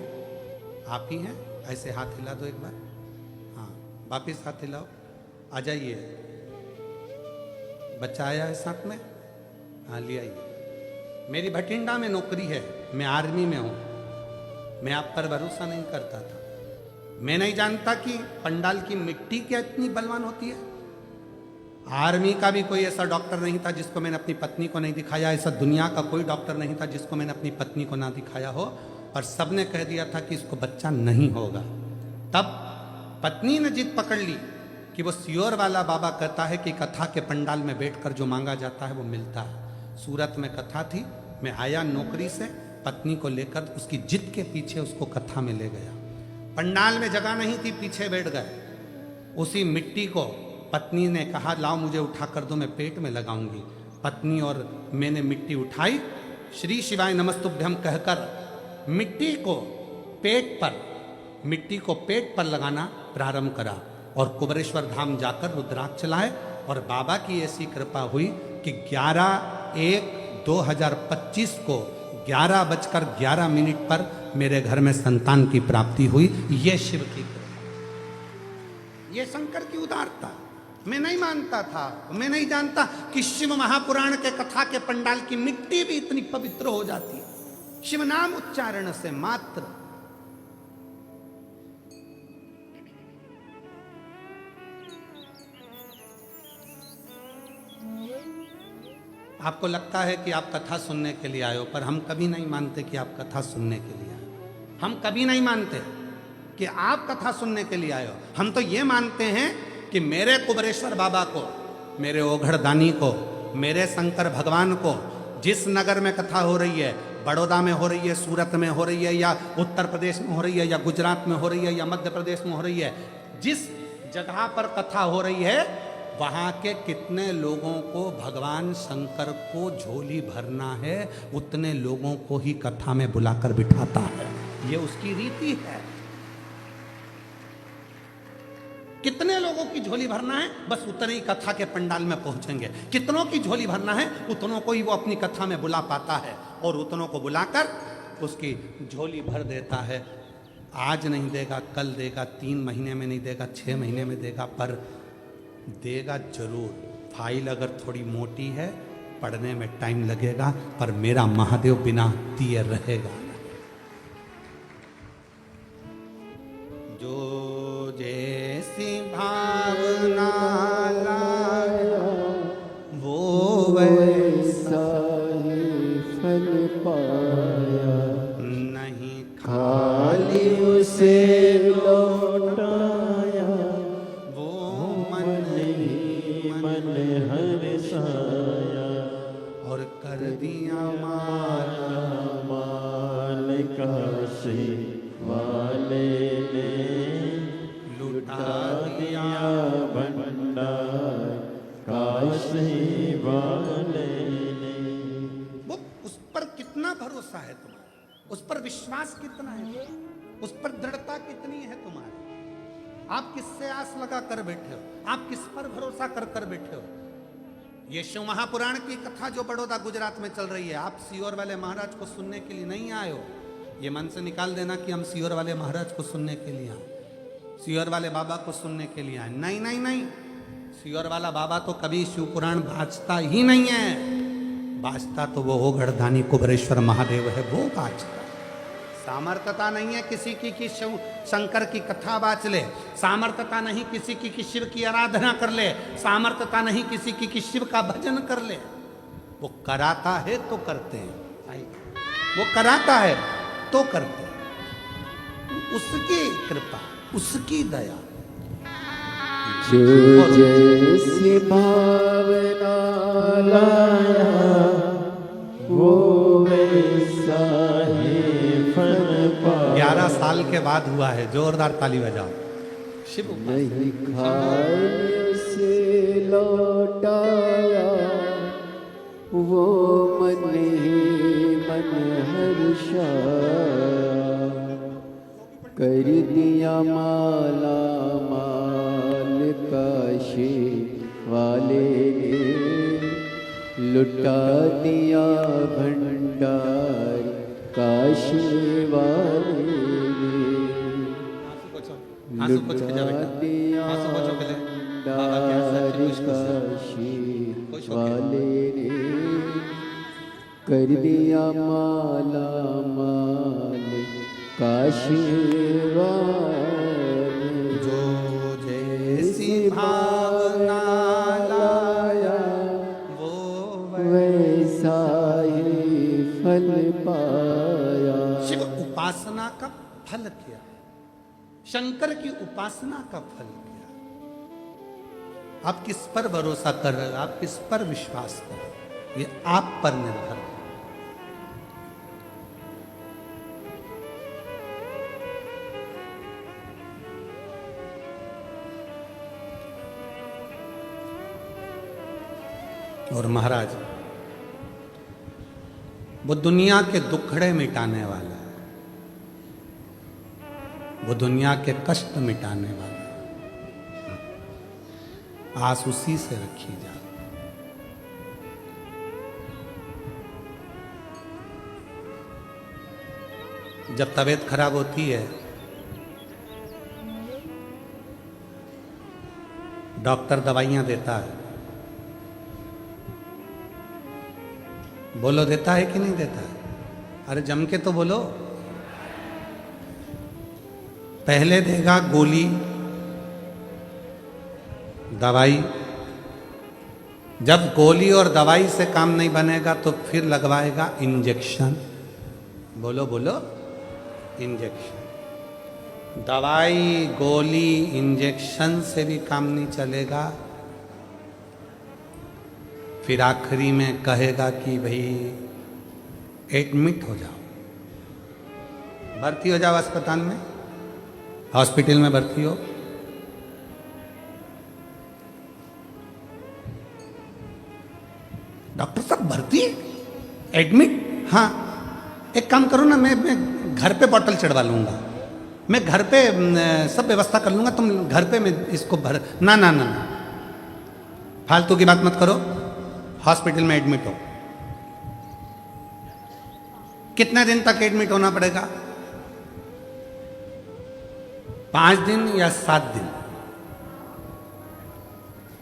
आप ही हैं, ऐसे हाथ हिला दो एक बार। हाँ, वापिस हाथ हिलाओ, आ जाइए। बच्चा आया है साथ में? हाँ, ले आइए। मेरी भटिंडा में नौकरी है, मैं आर्मी में हूं। मैं आप पर भरोसा नहीं करता था। मैं नहीं जानता कि पंडाल की मिट्टी क्या इतनी बलवान होती है। आर्मी का भी कोई ऐसा डॉक्टर नहीं था जिसको मैंने अपनी पत्नी को नहीं दिखाया, ऐसा दुनिया का कोई डॉक्टर नहीं था जिसको मैंने अपनी पत्नी को ना दिखाया हो, और सबने कह दिया था कि इसको बच्चा नहीं होगा। तब पत्नी ने जिद पकड़ ली कि वो सियोर वाला बाबा कहता है कि कथा के पंडाल में बैठकर जो मांगा जाता है वो मिलता है। सूरत में कथा थी, मैं आया नौकरी से, पत्नी को लेकर उसकी जिद के पीछे उसको कथा में ले गया। पंडाल में जगह नहीं थी, पीछे बैठ गए। उसी मिट्टी को पत्नी ने कहा लाओ मुझे उठा कर दो, मैं पेट में लगाऊंगी। पत्नी और मैंने मिट्टी उठाई, श्री शिवाय नमस्तुभ्यम कहकर मिट्टी को पेट पर लगाना प्रारंभ करा और कुबरेश्वर धाम जाकर रुद्राक्ष चलाए। और बाबा की ऐसी कृपा हुई कि 11/1/2025 को 11:11 पर मेरे घर में संतान की प्राप्ति हुई। ये शिव की कृपा, ये शंकर की उदारता। मैं नहीं मानता था, मैं नहीं जानता कि शिव महापुराण के कथा के पंडाल की मिट्टी भी इतनी पवित्र हो जाती है शिव नाम उच्चारण से मात्र। आपको लगता है कि आप कथा सुनने के लिए आए हो, पर हम कभी नहीं मानते कि आप कथा सुनने के लिए आए हो। हम कभी नहीं मानते कि आप कथा सुनने के लिए आए हो। हम तो ये मानते हैं कि मेरे कुबरेश्वर बाबा को, मेरे ओघड़दानी को, मेरे शंकर भगवान को, जिस नगर में कथा हो रही है, बड़ौदा में हो रही है, सूरत में हो रही है, या उत्तर प्रदेश में हो रही है, या गुजरात में हो रही है, या मध्य प्रदेश में हो रही है, जिस जगह पर कथा हो रही है वहाँ के कितने लोगों को भगवान शंकर को झोली भरना है, उतने लोगों को ही कथा में बुलाकर बिठाता है। ये उसकी रीति है। कितने लोगों की झोली भरना है, बस उतने ही कथा के पंडाल में पहुंचेंगे। कितनों की झोली भरना है, उतनों को ही वो अपनी कथा में बुला पाता है, और उतनों को बुलाकर उसकी झोली भर देता है। आज नहीं देगा, कल देगा, 3 महीने में नहीं देगा, 6 महीने में देगा, पर देगा जरूर। फाइल अगर थोड़ी मोटी है, पढ़ने में टाइम लगेगा, पर मेरा महादेव बिना दिए रहेगा। जो जैसी भावना लाया वो वैसा ही फल पाया, नहीं खाली उसे लौटाया, वो मन हर्षाया, और कर दिया माला माल काशी वाले ने लुटा दिया भंडार काशी वाले ने। वो उस पर कितना भरोसा है तुम्हारा, उस पर विश्वास कितना है, उस पर दृढ़ता कितनी है तुम्हारी। आप किससे आस लगा कर बैठे हो, आप किस पर भरोसा कर कर बैठे हो। ये शिव महापुराण की कथा जो बड़ौदा गुजरात में चल रही है, आप सीहोर वाले महाराज को सुनने के लिए नहीं आए हो। ये मन से निकाल देना कि हम सीहोर वाले महाराज को सुनने के लिए आए, सीहोर वाले बाबा को सुनने के लिए आए। नहीं नहीं नहीं, सीहोर वाला बाबा तो कभी शिव पुराण बाजता ही नहीं है। बाजता तो वो ओघड़दानी कुबरेश्वर महादेव है, वो बाजता। सामर्थ्यता नहीं है किसी की कि शिव शंकर की कथा बाच ले, सामर्थ्यता नहीं किसी की कि शिव की आराधना कर ले, सामर्थ्यता नहीं किसी की कि शिव का भजन कर ले। वो कराता है तो करते हैं, वो कराता है तो करते हैं, उसकी कृपा, उसकी दया। जो जैसी भावना लाया वो वैसा ही फल पाया। 11 साल के बाद हुआ है, जोरदार ताली बजाओ। शिव नहीं खाली से लौटाया वो मन ही मन हर्षाया, कर दिया माला माल काशी वाले ने, लुटा दिया भंडार काशी वाले ने, आंसू पोंछ के जा लुटा बेटा, दिया आंसू पोंछो पहले। बाबा के आशीर्वाद से खुश खुश रहो। काशी खुश हो के। वाले ने, कर दिया माला माल काशी वाले। जो जैसी भावना लाया पाया। शिव उपासना का फल क्या? शंकर की उपासना का फल क्या? आप किस पर भरोसा कर रहे हो? आप किस पर विश्वास कर रहे हो? ये आप पर निर्भर है। और महाराज वो दुनिया के दुखड़े मिटाने वाला है, वो दुनिया के कष्ट मिटाने वाला है। आस उसी से रखी जा। जब तबीयत खराब होती है, डॉक्टर दवाइयां देता है, बोलो देता है कि नहीं देता है? अरे जम के तो बोलो। पहले देगा गोली दवाई, जब गोली और दवाई से काम नहीं बनेगा तो फिर लगवाएगा इंजेक्शन। बोलो बोलो, इंजेक्शन। दवाई गोली इंजेक्शन से भी काम नहीं चलेगा, फिर आखिरी में कहेगा कि भाई एडमिट हो जाओ, भर्ती हो जाओ अस्पताल में, हॉस्पिटल में भर्ती हो। डॉक्टर साहब भर्ती एडमिट? हाँ, एक काम करो ना, मैं घर पे बॉटल चढ़वा लूंगा, मैं घर पे सब व्यवस्था कर लूंगा, तुम घर पे मैं इसको भर। ना ना ना ना, फालतू की बात मत करो, हॉस्पिटल में एडमिट हो। कितने दिन तक एडमिट होना पड़ेगा? 5 दिन या 7 दिन?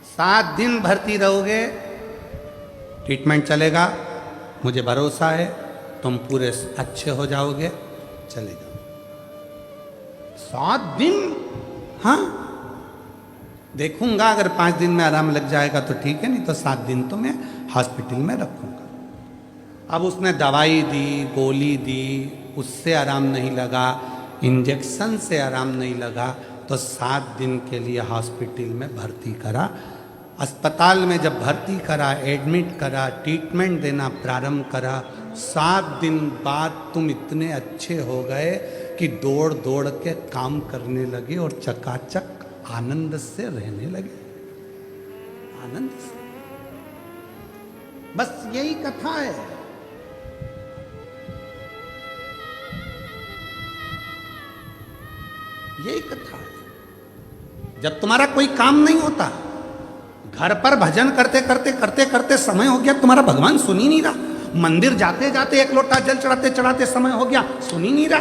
7 दिन भर्ती रहोगे, ट्रीटमेंट चलेगा, मुझे भरोसा है तुम पूरे अच्छे हो जाओगे, चले जाओ। 7 दिन? हाँ, देखूंगा, अगर 5 दिन में आराम लग जाएगा तो ठीक है, नहीं तो 7 दिन तो मैं हॉस्पिटल में रखूंगा। अब उसने दवाई दी, गोली दी, उससे आराम नहीं लगा, इंजेक्शन से आराम नहीं लगा, तो 7 दिन के लिए हॉस्पिटल में भर्ती करा। अस्पताल में जब भर्ती करा, एडमिट करा, ट्रीटमेंट देना प्रारंभ करा, 7 दिन बाद तुम इतने अच्छे हो गए कि दौड़ दौड़ के काम करने लगे और चकाचक आनंद से रहने लगे, आनंद से। बस यही कथा है। यही कथा है। जब तुम्हारा कोई काम नहीं होता, घर पर भजन करते करते करते करते समय हो गया, तुम्हारा भगवान सुन ही नहीं रहा। मंदिर जाते जाते एक लोटा जल चढ़ाते चढ़ाते समय हो गया, सुन ही नहीं रहा।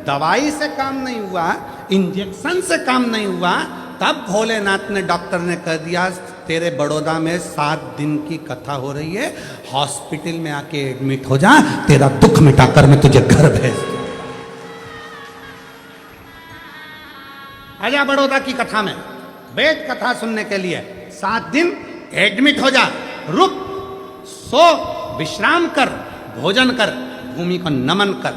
दवाई से काम नहीं हुआ, इंजेक्शन से काम नहीं हुआ, तब भोलेनाथ ने, डॉक्टर ने कह दिया तेरे बड़ौदा में 7 दिन की कथा हो रही है, हॉस्पिटल में आके एडमिट हो जा, तेरा दुख मिटाकर मैं तुझे घर भेज दूं। आजा बड़ौदा की कथा में, वेद कथा सुनने के लिए 7 दिन एडमिट हो जा, रुक, सो, विश्राम कर, भोजन कर, भूमि को नमन कर।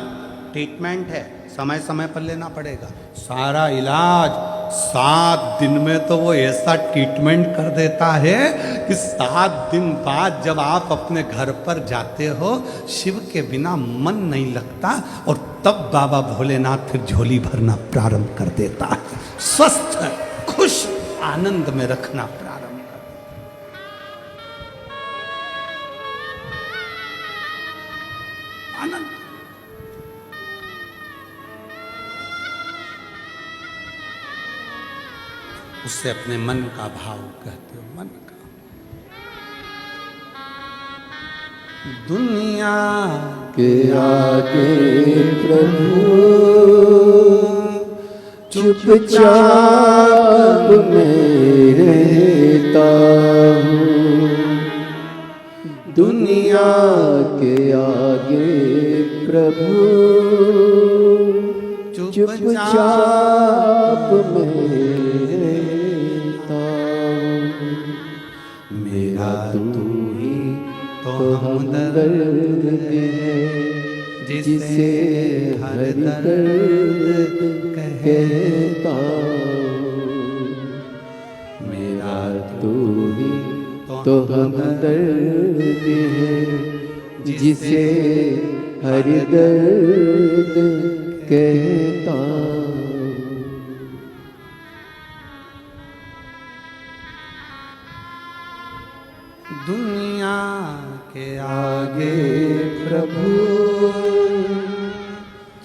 ट्रीटमेंट है, समय समय पर लेना पड़ेगा, सारा इलाज 7 दिन में तो वो ऐसा ट्रीटमेंट कर देता है कि 7 दिन बाद जब आप अपने घर पर जाते हो, शिव के बिना मन नहीं लगता, और तब बाबा भोलेनाथ फिर झोली भरना प्रारंभ कर देता है, स्वस्थ खुश आनंद में रखना प्रारंभ कर। आनंद। उससे अपने मन का भाव कहते हो, मन का। दुनिया के आगे प्रभु चुपचाप मैं रहता हूँ, दुनिया के आगे प्रभु चुपचाप मैं रहता हूँ, मेरा तू ही तो हमदर्द है, जिसे हर दर्द कहता हूँ। मेरा तू ही तो हमदर्द है, जिसे हर दर्द कहता हूँ। दुनिया के आगे प्रभु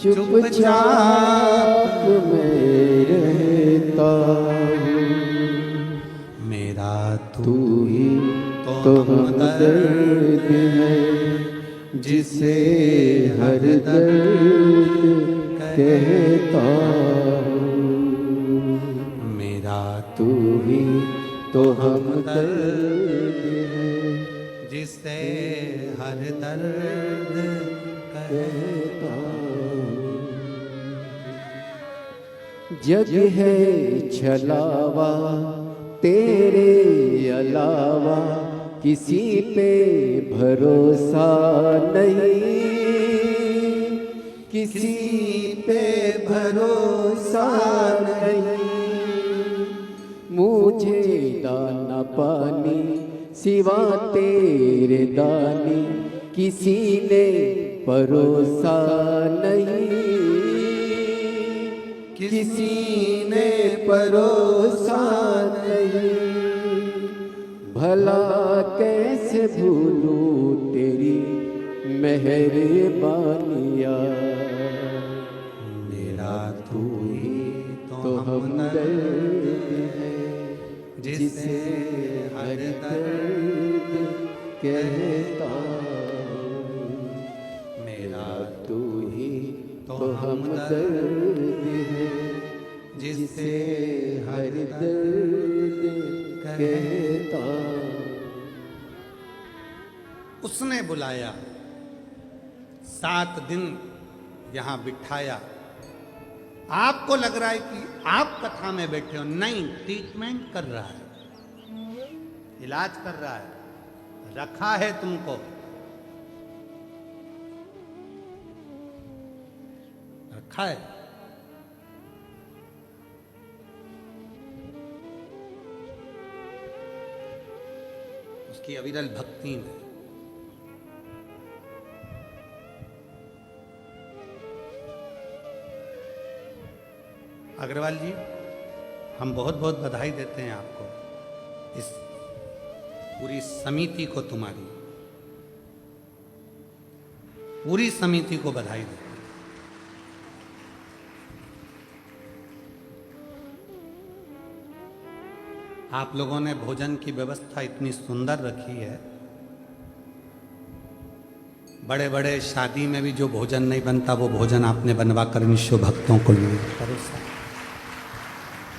चुपचाप मैं रहता हूँ। मेरा तू ही तो हमदर्द है, जिसे हर दर्द कहता हूँ। मेरा तू ही तो हमदर्द है, जिसे हर दर्द कहता हूँ। जग है छलावा तेरे अलावा, किसी पे भरोसा नहीं, किसी पे भरोसा नहीं। मुझे दाना पानी सिवा तेरे दानी, किसी ने परोसा नहीं, किसी ने परोसा नहीं। भला कैसे भूलूं तेरी मेहरबानियाँ। मेरा तू ही तो हमदर्द है, जिसे हर दर्द कहता हूँ। मेरा तू ही तो हमदर्द है, जिसे हर दर्द कहता हूँ। उसने बुलाया, 7 दिन यहां बिठाया। आपको लग रहा है कि आप कथा में बैठे हो, नहीं, ट्रीटमेंट कर रहा है, इलाज कर रहा है, रखा है तुमको, रखा है। उसकी अविरल भक्ति में अग्रवाल जी, हम बहुत बहुत बधाई देते हैं आपको, इस पूरी समिति को, तुम्हारी पूरी समिति को बधाई देते हैं। आप लोगों ने भोजन की व्यवस्था इतनी सुंदर रखी है। बड़े बड़े शादी में भी जो भोजन नहीं बनता, वो भोजन आपने बनवा कर निश्चय भक्तों को लिए परोसा।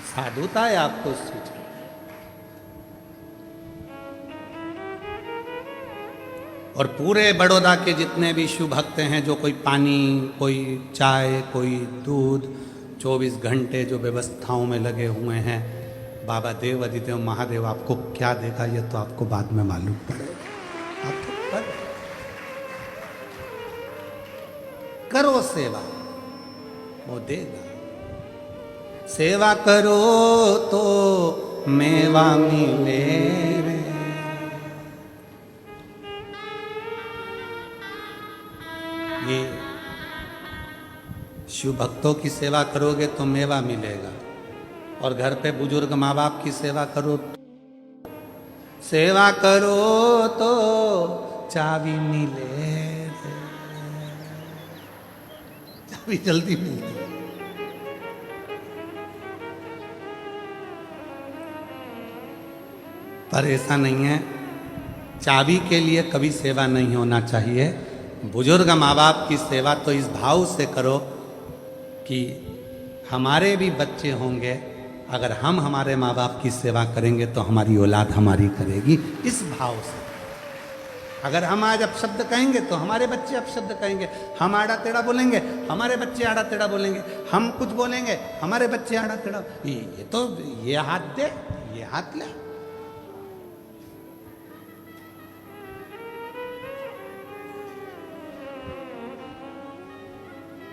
साधुता है आपको उस चीज की। और पूरे बड़ौदा के जितने भी शिव भक्त हैं, जो कोई पानी, कोई चाय, कोई दूध, 24 घंटे जो व्यवस्थाओं में लगे हुए हैं, बाबा देव अधिदेव महादेव आपको क्या देगा ये तो आपको बाद में मालूम पड़ेगा। आपको करो सेवा, वो देगा। सेवा करो तो मेवा मिले रे। ये शिव भक्तों की सेवा करोगे तो मेवा मिलेगा, और घर पे बुजुर्ग माँ बाप की सेवा करो, सेवा करो तो चाबी मिले, चाबी जल्दी मिलती है। पर ऐसा नहीं है, चाबी के लिए कभी सेवा नहीं होना चाहिए। बुजुर्ग माँ बाप की सेवा तो इस भाव से करो कि हमारे भी बच्चे होंगे, अगर हम हमारे माँ बाप की सेवा करेंगे तो हमारी औलाद हमारी करेगी, इस भाव से। अगर हम आज अपशब्द कहेंगे तो हमारे बच्चे अपशब्द कहेंगे, हम आड़ा टेढ़ा बोलेंगे हमारे बच्चे आड़ा टेढ़ा बोलेंगे, हम कुछ बोलेंगे हमारे बच्चे आड़ा टेढ़ा। ये तो ये हाथ दे, ये हाथ ले।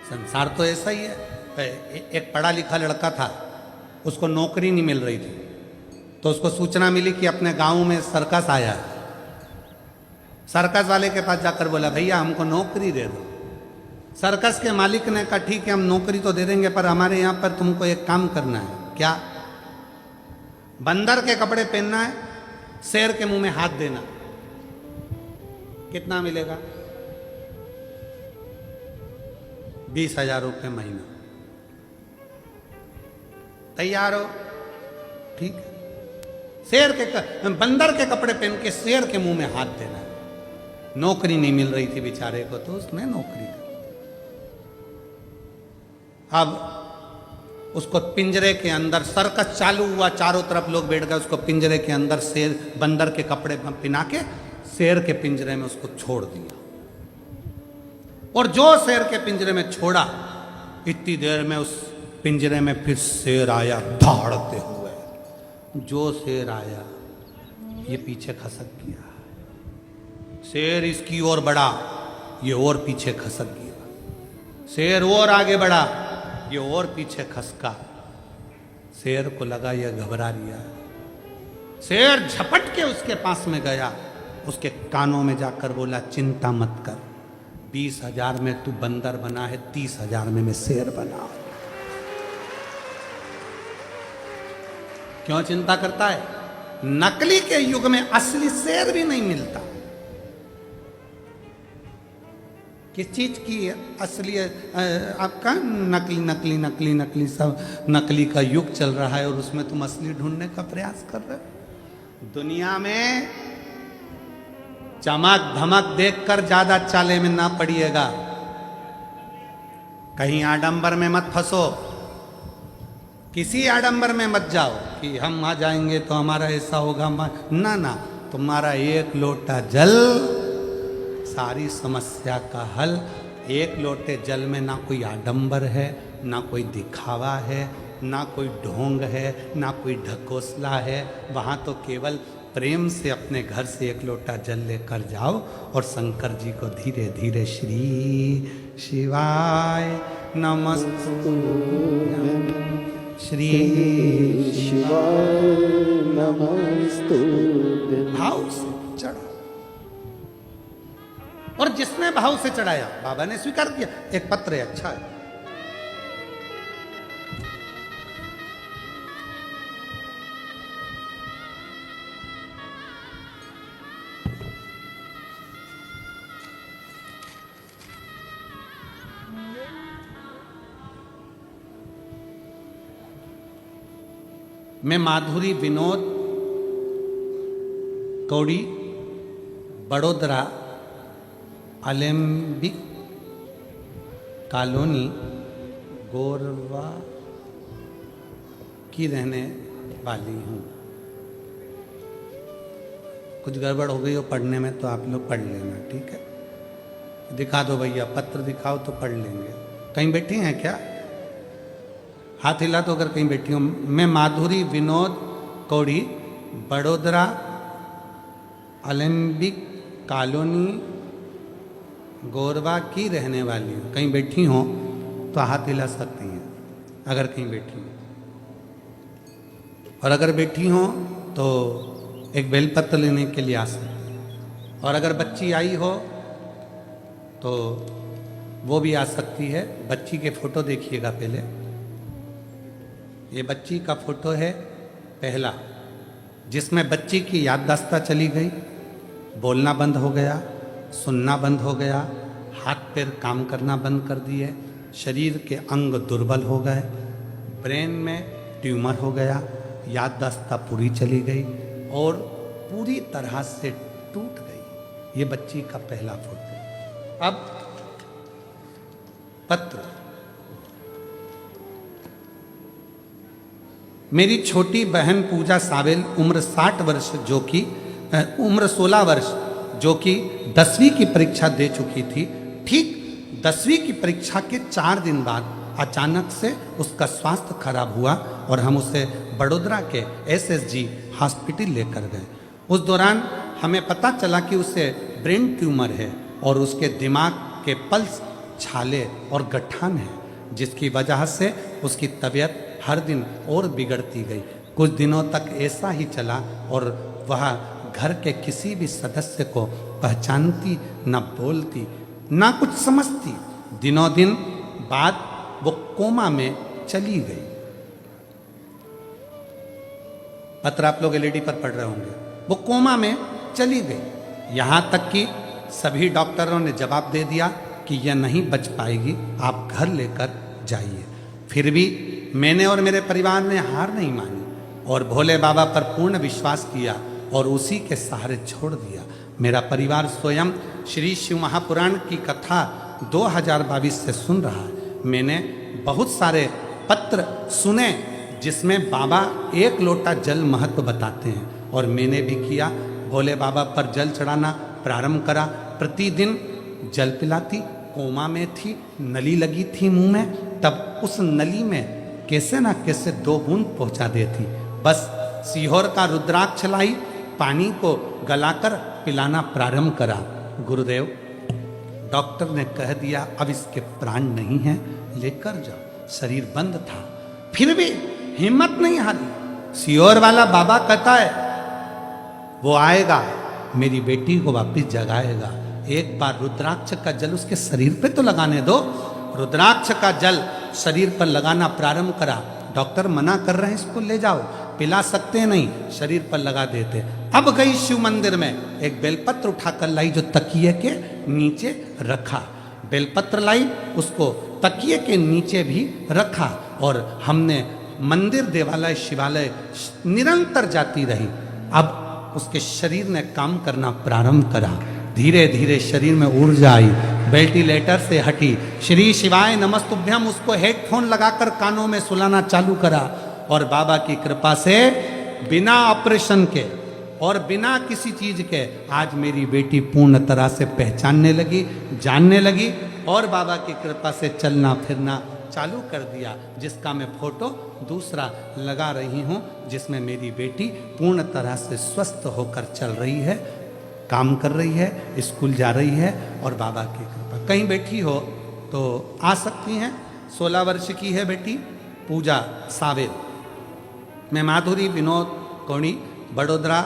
संसार तो ऐसा ही है। एक पढ़ा लिखा लड़का था, उसको नौकरी नहीं मिल रही थी, तो उसको सूचना मिली कि अपने गांव में सर्कस आया है। सर्कस वाले के पास जाकर बोला, भैया हमको नौकरी दे दो। सर्कस के मालिक ने कहा, ठीक है हम नौकरी तो दे देंगे, पर हमारे यहाँ पर तुमको एक काम करना है। क्या? बंदर के कपड़े पहनना है, शेर के मुंह में हाथ देना। कितना मिलेगा? 20,000 रुपये महीना। तैयार हो? ठीक है। बंदर के कपड़े पहन के शेर के मुंह में हाथ देना है। नौकरी नहीं मिल रही थी बेचारे को, तो उसने नौकरी कर। अब उसको पिंजरे के अंदर, सर्कस चालू हुआ, चारों तरफ लोग बैठ गए, उसको पिंजरे के अंदर शेर, बंदर के कपड़े पहना के शेर के पिंजरे में उसको छोड़ दिया। और जो शेर के पिंजरे में छोड़ा, इतनी देर में उस पिंजरे में फिर शेर आया दौड़ते हुए। जो शेर आया, ये पीछे खसक गया। शेर इसकी ओर बढ़ा, ये और पीछे खसक गया। शेर और आगे बढ़ा, ये और पीछे खसका। शेर को लगा ये घबरा रहा है। शेर झपट के उसके पास में गया, उसके कानों में जाकर बोला, चिंता मत कर, 20,000 में तू बंदर बना है, 30,000 में मैं शेर बना। क्यों चिंता करता है? नकली के युग में असली शेर भी नहीं मिलता। किस चीज की असली? आपका नकली नकली नकली नकली, सब नकली का युग चल रहा है और उसमें तुम असली ढूंढने का प्रयास कर रहे हो। दुनिया में चमक धमक देखकर ज्यादा चाले में ना पड़िएगा। कहीं आडंबर में मत फंसो, किसी आडंबर में मत जाओ कि हम आ जाएंगे तो हमारा ऐसा होगा। ना ना, तुम्हारा एक लोटा जल सारी समस्या का हल। एक लोटे जल में ना कोई आडंबर है, ना कोई दिखावा है, ना कोई ढोंग है, ना कोई ढकोसला है। वहाँ तो केवल प्रेम से अपने घर से एक लोटा जल लेकर जाओ और शंकर जी को धीरे धीरे श्री शिवाय नमस्तुभ्यं, श्री शिवाय नमस्तुभ्यं भाव से चढ़ा। और जिसने भाव से चढ़ाया, बाबा ने स्वीकार किया। एक पत्र है, अच्छा है। मैं माधुरी विनोद कौड़ी, बड़ोदरा अलेम्बिक कॉलोनी गोरवा की रहने वाली हूँ। कुछ गड़बड़ हो गई हो पढ़ने में तो आप लोग पढ़ लेना, ठीक है? दिखा दो भैया, पत्र दिखाओ तो पढ़ लेंगे। कहीं बैठी हैं क्या? हाथ हिला तो अगर कहीं बैठी हूँ। मैं माधुरी विनोद कौड़ी, बड़ोदरा अलेम्बिक कॉलोनी गोरवा की रहने वाली हूँ। कहीं बैठी हो तो हाथ हिला सकती हैं अगर कहीं बैठी हो। और अगर बैठी हो तो एक बेलपत्र लेने के लिए आ सकती हैं। और अगर बच्ची आई हो तो वो भी आ सकती है। बच्ची के फोटो देखिएगा पहले। ये बच्ची का फोटो है पहला, जिसमें बच्ची की याददाश्त चली गई, बोलना बंद हो गया, सुनना बंद हो गया, हाथ पैर काम करना बंद कर दिए, शरीर के अंग दुर्बल हो गए, ब्रेन में ट्यूमर हो गया, याददाश्त पूरी चली गई और पूरी तरह से टूट गई। ये बच्ची का पहला फोटो। अब पत्र। मेरी छोटी बहन पूजा सावेल, उम्र 60 वर्ष, जो कि उम्र 16 वर्ष, जो कि 10वीं की परीक्षा दे चुकी थी। ठीक 10वीं की परीक्षा के 4 दिन बाद अचानक से उसका स्वास्थ्य खराब हुआ और हम उसे बड़ोदरा के SSG हॉस्पिटल लेकर गए। उस दौरान हमें पता चला कि उसे ब्रेन ट्यूमर है और उसके दिमाग के पल्स छाले और गठान है, जिसकी वजह से उसकी तबीयत हर दिन और बिगड़ती गई। कुछ दिनों तक ऐसा ही चला और वह घर के किसी भी सदस्य को पहचानती, न बोलती, न कुछ समझती। दिनों दिन बाद वो कोमा में चली गई। पत्र आप लोग एलईडी पर पढ़ रहे होंगे। वो कोमा में चली गई। यहां तक कि सभी डॉक्टरों ने जवाब दे दिया कि यह नहीं बच पाएगी, आप घर लेकर जाइए। फिर भी मैंने और मेरे परिवार ने हार नहीं मानी और भोले बाबा पर पूर्ण विश्वास किया और उसी के सहारे छोड़ दिया। मेरा परिवार स्वयं श्री शिव महापुराण की कथा 2022 से सुन रहा है। मैंने बहुत सारे पत्र सुने जिसमें बाबा एक लोटा जल महत्व बताते हैं और मैंने भी किया। भोले बाबा पर जल चढ़ाना प्रारंभ करा। प्रतिदिन जल पिलाती। कोमा में थी, नली लगी थी मुंह में, तब उस नली में कैसे ना कैसे 2 बूंद पहुंचा देती। बस सीहोर का रुद्राक्ष लाई, पानी को गलाकर पिलाना प्रारंभ करा। गुरुदेव, डॉक्टर ने कह दिया अब इसके प्राण नहीं हैं, लेकर जाओ। शरीर बंद था, फिर भी हिम्मत नहीं हारी। सीहोर वाला बाबा कहता है वो आएगा, मेरी बेटी को वापिस जगाएगा। एक बार रुद्राक्ष का जल उसके शरीर पे तो लगाने दो। रुद्राक्ष का जल शरीर पर लगाना प्रारंभ करा। डॉक्टर मना कर रहे हैं, इसको ले जाओ, पिला सकते नहीं, शरीर पर लगा देते। अब गई शिव मंदिर में, एक बेलपत्र उठाकर लाई जो तकिए के नीचे रखा। बेलपत्र लाई, उसको तकिए के नीचे भी रखा और हमने मंदिर, देवालय, शिवालय निरंतर जाती रही। अब उसके शरीर ने काम करना प्रारंभ करा। धीरे धीरे शरीर में ऊर्जा आई, वेंटिलेटर से हटी। श्री शिवाय नमस्तुभ्यम उसको हेडफोन लगाकर कानों में सुलाना चालू करा और बाबा की कृपा से बिना ऑपरेशन के और बिना किसी चीज के आज मेरी बेटी पूर्ण तरह से पहचानने लगी, जानने लगी और बाबा की कृपा से चलना फिरना चालू कर दिया, जिसका मैं फोटो दूसरा लगा रही हूँ, जिसमें मेरी बेटी पूर्ण तरह से स्वस्थ होकर चल रही है, काम कर रही है, स्कूल जा रही है और बाबा की कृपा। कहीं बैठी हो तो आ सकती हैं। 16 वर्ष की है बेटी पूजा सावेर। मैं माधुरी विनोद कोणी, बड़ोदरा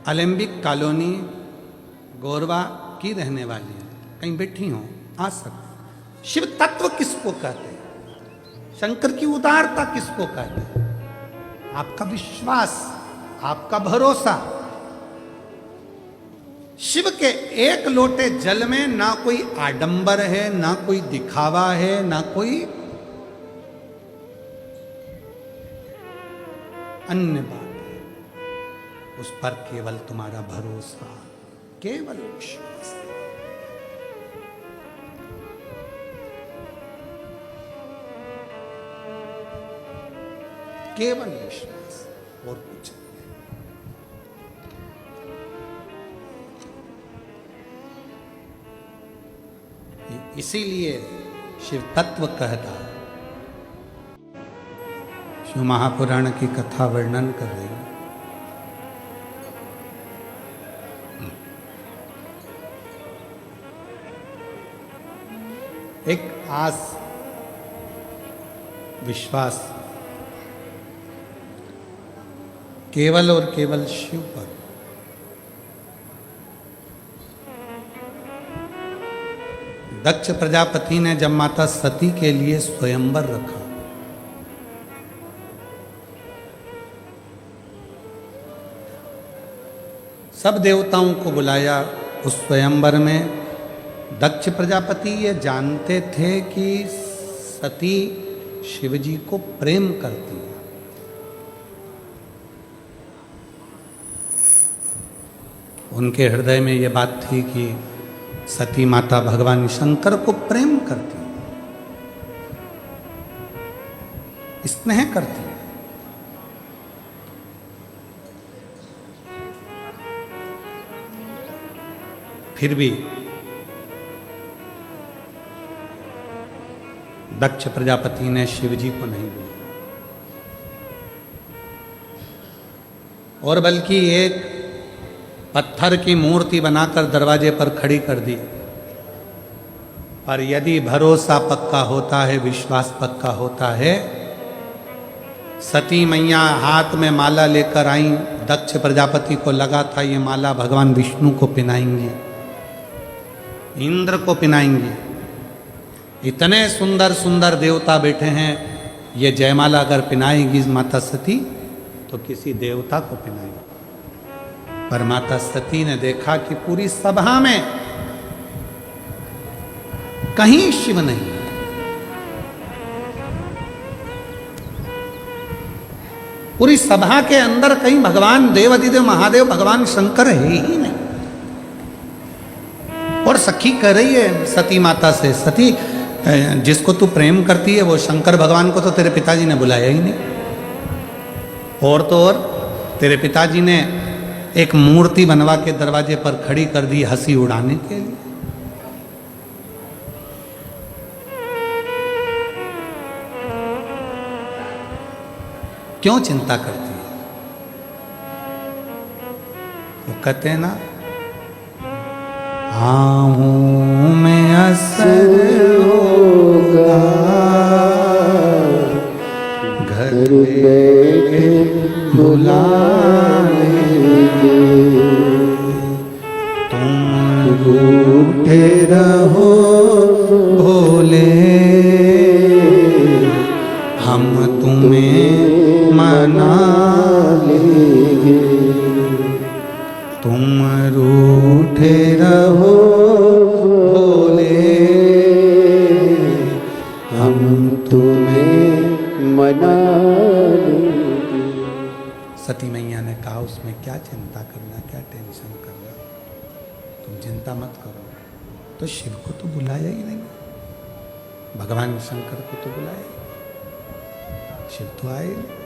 अलेम्बिक कॉलोनी गोरवा की रहने वाली है। कहीं बैठी हो, आ सकती। शिव तत्व किसको कहते हैं? शंकर की उदारता किसको कहते हैं? आपका विश्वास, आपका भरोसा। शिव के एक लोटे जल में ना कोई आडंबर है, ना कोई दिखावा है, ना कोई अन्य बात है। उस पर केवल तुम्हारा भरोसा, केवल विश्वास। केवल विश्वास और कुछ नहीं। इसीलिए शिव तत्व कहता है। शिव महापुराण की कथा वर्णन कर रही है। एक आस, विश्वास केवल और केवल शिव पर। दक्ष प्रजापति ने जब माता सती के लिए स्वयंवर रखा, सब देवताओं को बुलाया उस स्वयंवर में। दक्ष प्रजापति ये जानते थे कि सती शिवजी को प्रेम करती है। उनके हृदय में ये बात थी कि सती माता भगवान शंकर को प्रेम करती, स्नेह करती। फिर भी दक्ष प्रजापति ने शिवजी को नहीं बुलाया और बल्कि एक पत्थर की मूर्ति बनाकर दरवाजे पर खड़ी कर दी पर यदि भरोसा पक्का होता है, विश्वास पक्का होता है, सती मैया हाथ में माला लेकर आई, दक्ष प्रजापति को लगा था ये माला भगवान विष्णु को पहनाएंगी, इंद्र को पहनाएंगी। इतने सुंदर सुंदर देवता बैठे हैं, ये जयमाला अगर पहनाएगी माता सती तो किसी देवता को पहनाएगी। पर माता सती ने देखा कि पूरी सभा में कहीं शिव नहीं, पूरी सभा के अंदर कहीं भगवान देवाधिदेव महादेव भगवान शंकर है ही नहीं। और सखी कह रही है सती माता से, सती जिसको तू प्रेम करती है वो शंकर भगवान को तो तेरे पिताजी ने बुलाया ही नहीं। और तो और तेरे पिताजी ने एक मूर्ति बनवा के दरवाजे पर खड़ी कर दी हंसी उड़ाने के लिए। क्यों चिंता करती है? वो कहते हैं ना, आऊं में असर होगा, घर बैठे बुलाएंगे, तुम रूठे रहो भोले, हम तुम्हें मना लेंगे, तुम रूठे रहो भोले, हम तुम्हें मना लेंगे। सती मैया ने कहा उसमें क्या चिंता करना, क्या टेंशन करना, तुम चिंता मत करो। तो शिव को तो बुलाया ही नहीं, भगवान शंकर को तो बुलाया, शिव तो आए नहीं।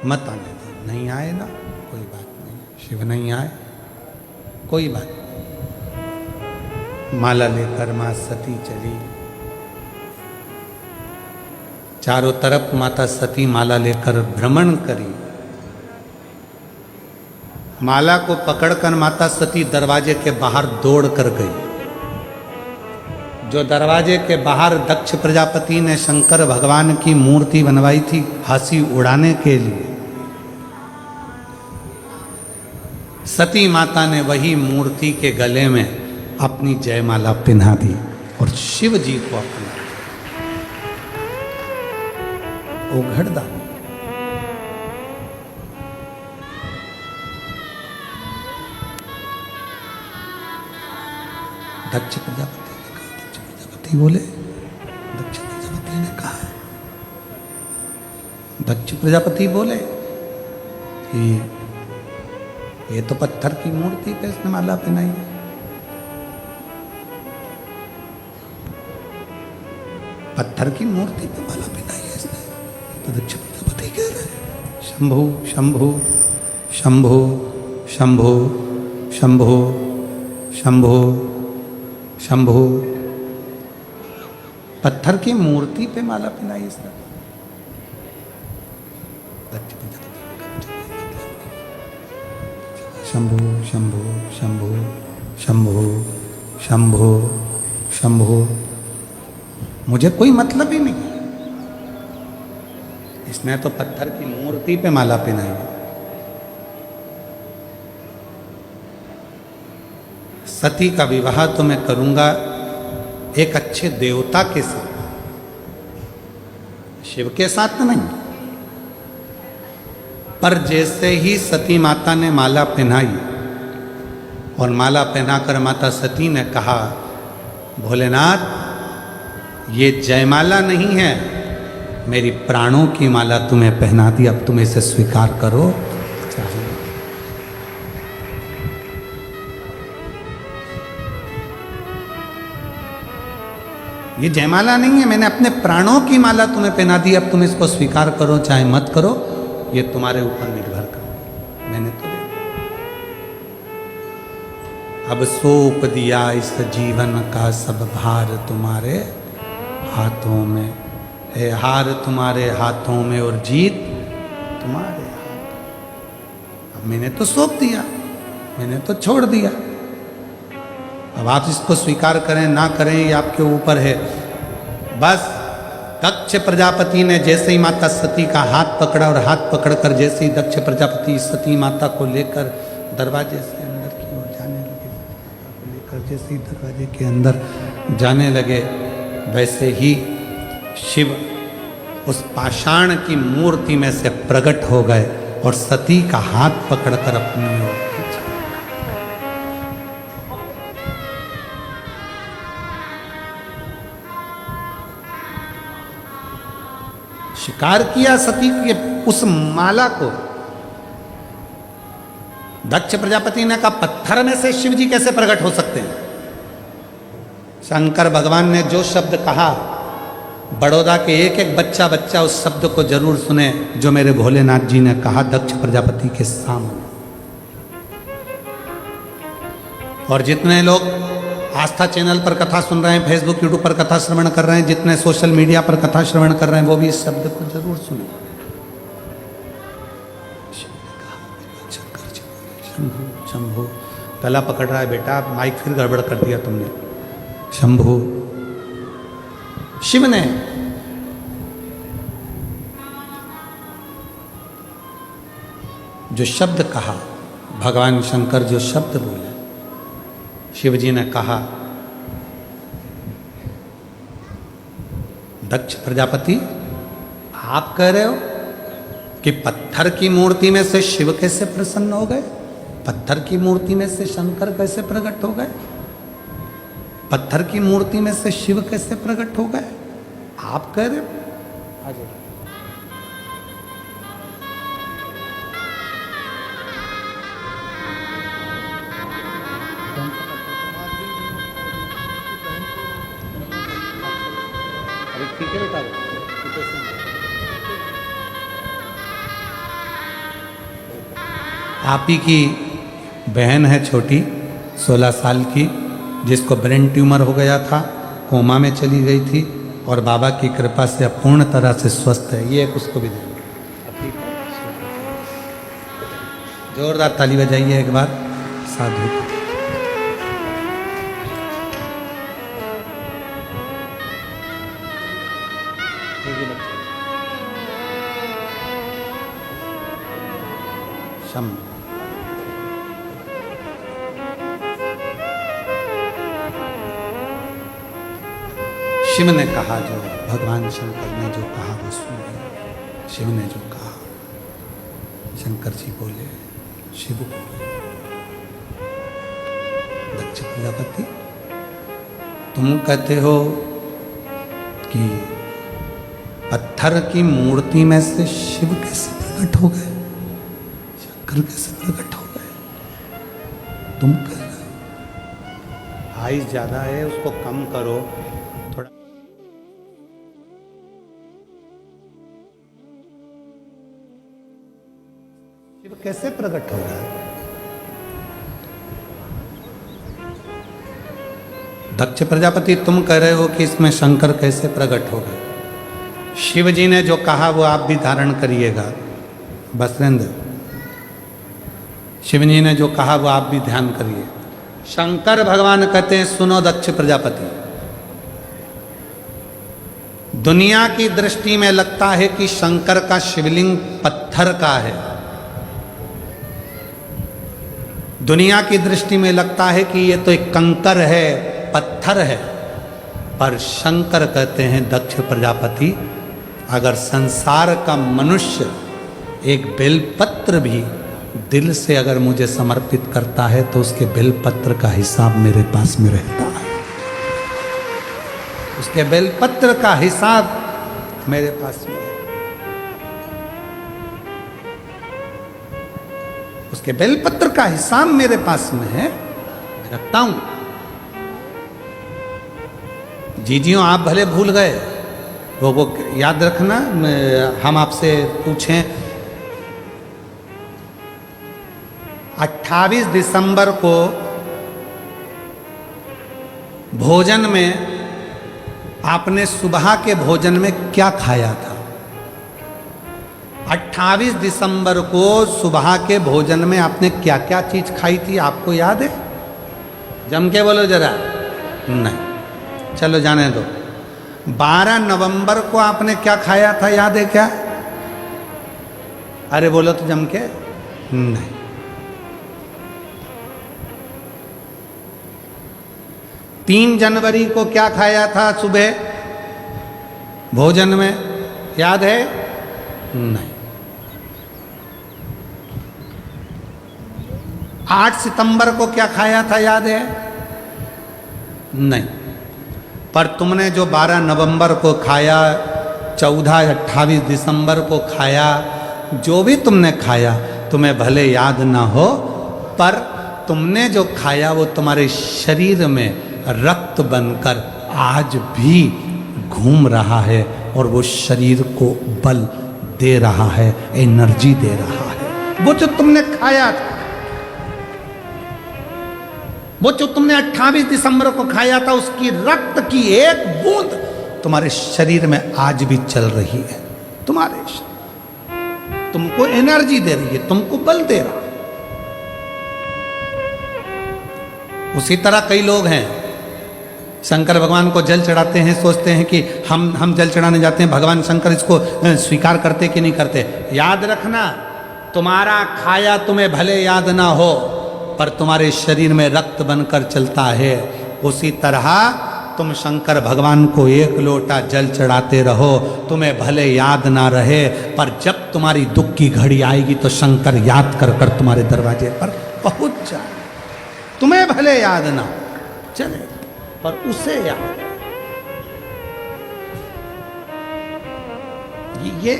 मत आने दो, नहीं आए ना कोई बात नहीं, शिव नहीं आए कोई बात नहीं। माला लेकर मां सती चली, चारों तरफ माता सती माला लेकर भ्रमण करी। माला को पकड़कर माता सती दरवाजे के बाहर दौड़ कर गई। जो दरवाजे के बाहर दक्ष प्रजापति ने शंकर भगवान की मूर्ति बनवाई थी हंसी उड़ाने के लिए, सती माता ने वही मूर्ति के गले में अपनी जयमाला पहना दी और शिव जी को अपना उघड़ डाला। दक्ष प्रजापति बोले, दक्ष प्रजापति ने कहा, दक्ष प्रजापति बोले कि ये तो पत्थर की मूर्ति पे इसने माला पहनाई है। पत्थर की मूर्ति पे माला पहनाई है इसने। तो दक्ष प्रजापति कह रहे हैं, शंभु शंभु शंभु शंभु शंभु शंभु शंभु, पत्थर की मूर्ति पे माला पहनाई इसने। शंभु शंभु शंभु शंभु शंभु शंभु, मुझे कोई मतलब ही नहीं, इसने तो पत्थर की मूर्ति पे माला पहनाई। सती का विवाह तो मैं करूंगा एक अच्छे देवता के साथ, शिव के साथ नहीं। पर जैसे ही सती माता ने माला पहनाई और माला पहनाकर माता सती ने कहा, भोलेनाथ ये जयमाला नहीं है, मेरी प्राणों की माला तुम्हें पहना दी, अब तुम इसे स्वीकार करो। ये जयमाला नहीं है, मैंने अपने प्राणों की माला तुम्हें पहना दी, अब तुम इसको स्वीकार करो चाहे मत करो, ये तुम्हारे ऊपर निर्भर करो, मैंने तो अब सौंप दिया इस जीवन का सब भार तुम्हारे हाथों में, है हार तुम्हारे हाथों में और जीत तुम्हारे हाथों। अब मैंने तो सौंप दिया, मैंने तो छोड़ दिया, अब आप इसको स्वीकार करें ना करें ये आपके ऊपर है। बस दक्ष प्रजापति ने जैसे ही माता सती का हाथ पकड़ा और हाथ पकड़कर जैसे ही दक्ष प्रजापति सती माता को लेकर दरवाजे से अंदर की ओर जाने लगे, को लेकर जैसे ही दरवाजे के अंदर जाने लगे, वैसे ही शिव उस पाषाण की मूर्ति में से प्रकट हो गए और सती का हाथ पकड़कर अपनी ओर खींचा। शिकार किया सती के उस माला को। दक्ष प्रजापति ने कहा पत्थर में से शिव जी कैसे प्रकट हो सकते हैं। शंकर भगवान ने जो शब्द कहा, बड़ौदा के एक एक बच्चा बच्चा उस शब्द को जरूर सुने जो मेरे भोलेनाथ जी ने कहा दक्ष प्रजापति के सामने। और जितने लोग आस्था चैनल पर कथा सुन रहे हैं, फेसबुक यूट्यूब पर कथा श्रवण कर रहे हैं, जितने सोशल मीडिया पर कथा श्रवण कर रहे हैं, वो भी इस शब्द को जरूर सुने। शंभु शंभु, गला पकड़ रहा है बेटा, माइक फिर गड़बड़ कर दिया तुमने। शंभु। शिव ने जो शब्द कहा, भगवान शंकर जो शब्द बोले, शिव जी ने कहा दक्ष प्रजापति आप कह रहे हो कि पत्थर की मूर्ति में से शिव कैसे प्रसन्न हो गए, पत्थर की मूर्ति में से शंकर कैसे प्रकट हो गए, पत्थर की मूर्ति में से शिव कैसे प्रकट हो गए, आप कह रहे हो। ठीक है बेटा, आप ही की बहन है छोटी 16 साल की, जिसको ब्रेन ट्यूमर हो गया था, कोमा में चली गई थी और बाबा की कृपा से अब पूर्ण तरह से स्वस्थ है। ये एक उसको भी देंगे। जोरदार ताली बजाइए एक बार। साधु शम शिव ने कहा, जो भगवान शंकर ने जो कहा वो सुनिए। शिव ने जो कहा, शंकर जी बोले, शिव बोले, दक्ष प्रजापति तुम कहते हो कि पत्थर की मूर्ति में से शिव कैसे प्रकट हो गए, शंकर कैसे प्रकट हो गए, तुम कह रहे हो। हाइस ज्यादा है, उसको कम करो थोड़ा। शिव कैसे प्रकट हो गया। दक्ष प्रजापति तुम कह रहे हो कि इसमें शंकर कैसे प्रकट हो गए। शिव जी ने जो कहा वो आप भी धारण करिएगा। बसरेंद्र, शिव जी ने जो कहा वो आप भी ध्यान करिए। शंकर भगवान कहते हैं सुनो दक्ष प्रजापति, दुनिया की दृष्टि में लगता है कि शंकर का शिवलिंग पत्थर का है, दुनिया की दृष्टि में लगता है कि ये तो एक कंकर है, पत्थर है, पर शंकर कहते हैं दक्ष प्रजापति अगर संसार का मनुष्य एक बेलपत्र भी दिल से अगर मुझे समर्पित करता है तो उसके बेलपत्र का हिसाब मेरे पास में रहता है, उसके बेलपत्र का हिसाब मेरे पास में है, उसके बेलपत्र का हिसाब मेरे पास में है, मैं रखता हूं। जीजियों आप भले भूल गए, वो याद रखना। हम आपसे पूछें 28 दिसंबर को भोजन में आपने सुबह के भोजन में क्या खाया था। 28 दिसंबर को सुबह के भोजन में आपने क्या क्या चीज खाई थी, आपको याद है? जम के बोलो जरा। नहीं, चलो जाने दो। 12 नवंबर को आपने क्या खाया था, याद है क्या? अरे बोलो तो जम के। नहीं। 3 जनवरी को क्या खाया था सुबह भोजन में, याद है? नहीं। 8 सितंबर को क्या खाया था, याद है? नहीं। पर तुमने जो 12 नवंबर को खाया, 14, 28 दिसंबर को खाया, जो भी तुमने खाया तुम्हें भले याद ना हो, पर तुमने जो खाया वो तुम्हारे शरीर में रक्त बनकर आज भी घूम रहा है और वो शरीर को बल दे रहा है, एनर्जी दे रहा है। वो जो तुमने खाया था, वो जो तुमने 28 दिसंबर को खाया था, उसकी रक्त की एक बूंद तुम्हारे शरीर में आज भी चल रही है। तुम्हारे शरीर तुमको एनर्जी दे रही है, तुमको बल दे रहा है। उसी तरह कई लोग हैं, शंकर भगवान को जल चढ़ाते हैं, सोचते हैं कि हम जल चढ़ाने जाते हैं, भगवान शंकर इसको स्वीकार करते कि नहीं करते। याद रखना, तुम्हारा खाया तुम्हें भले याद ना हो, पर तुम्हारे शरीर में रक्त बनकर चलता है। उसी तरह तुम शंकर भगवान को 1 लोटा जल चढ़ाते रहो, तुम्हें भले याद ना रहे, पर जब तुम्हारी दुख की घड़ी आएगी तो शंकर याद कर कर तुम्हारे दरवाजे पर पहुंच जाए। तुम्हें भले याद ना चले, पर उसे याद। ये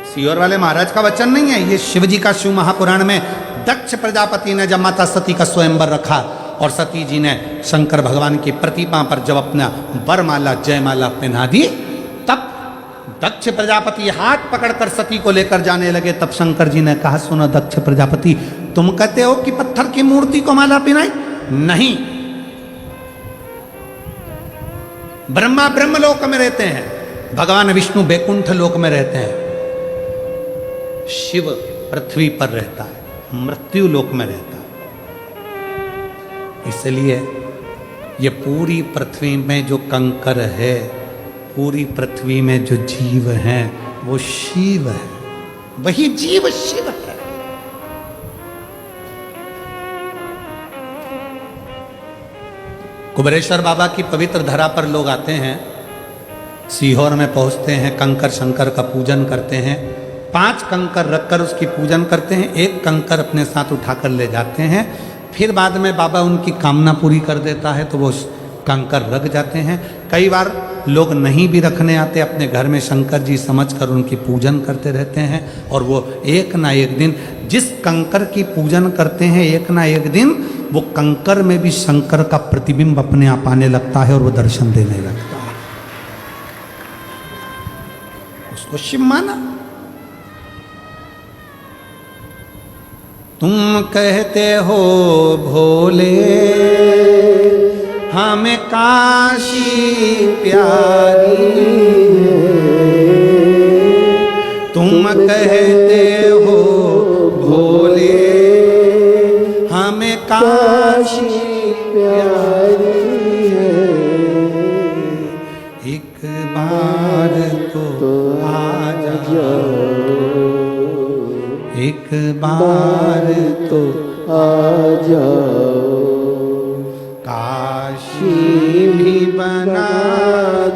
सीहोर वाले महाराज का वचन नहीं है, ये शिव जी का शिव महापुराण में दक्ष प्रजापति ने जब माता सती का स्वयंवर रखा और सती जी ने शंकर भगवान की प्रतिमा पर जब अपना वरमाला जयमाला पहना दी, तब दक्ष प्रजापति हाथ पकड़कर सती को लेकर जाने लगे। तब शंकर जी ने कहा, सुनो दक्ष प्रजापति, तुम कहते हो कि पत्थर की मूर्ति को माला पहनाई? नहीं, ब्रह्मा ब्रह्मलोक में रहते हैं, भगवान विष्णु बैकुंठ लोक में रहते हैं, शिव पृथ्वी पर रहता है, मृत्यु लोक में रहता है। इसलिए ये पूरी पृथ्वी में जो कंकर है, पूरी पृथ्वी में जो जीव हैं, वो शिव है, वही जीव शिव है। कुबेरेश्वर बाबा की पवित्र धरा पर लोग आते हैं, सीहोर में पहुंचते हैं, कंकर शंकर का पूजन करते हैं, 5 कंकर रखकर उसकी पूजन करते हैं, 1 कंकर अपने साथ उठाकर ले जाते हैं। फिर बाद में बाबा उनकी कामना पूरी कर देता है तो वो कंकर रख जाते हैं। कई बार लोग नहीं भी रखने आते, अपने घर में शंकर जी समझकर उनकी पूजन करते रहते हैं, और वो एक ना एक दिन जिस कंकर की पूजन करते हैं, एक ना एक दिन वो कंकर में भी शंकर का प्रतिबिंब अपने आप आने लगता है और वो दर्शन देने लगता है। उसको शिव माना। तुम कहते हो भोले हमें काशी प्यारी, तुम कहते हो भोले हमें काशी प्यारी है, एक बार तो आ जाओ, एक बार तो आ जाओ, काशी भी बना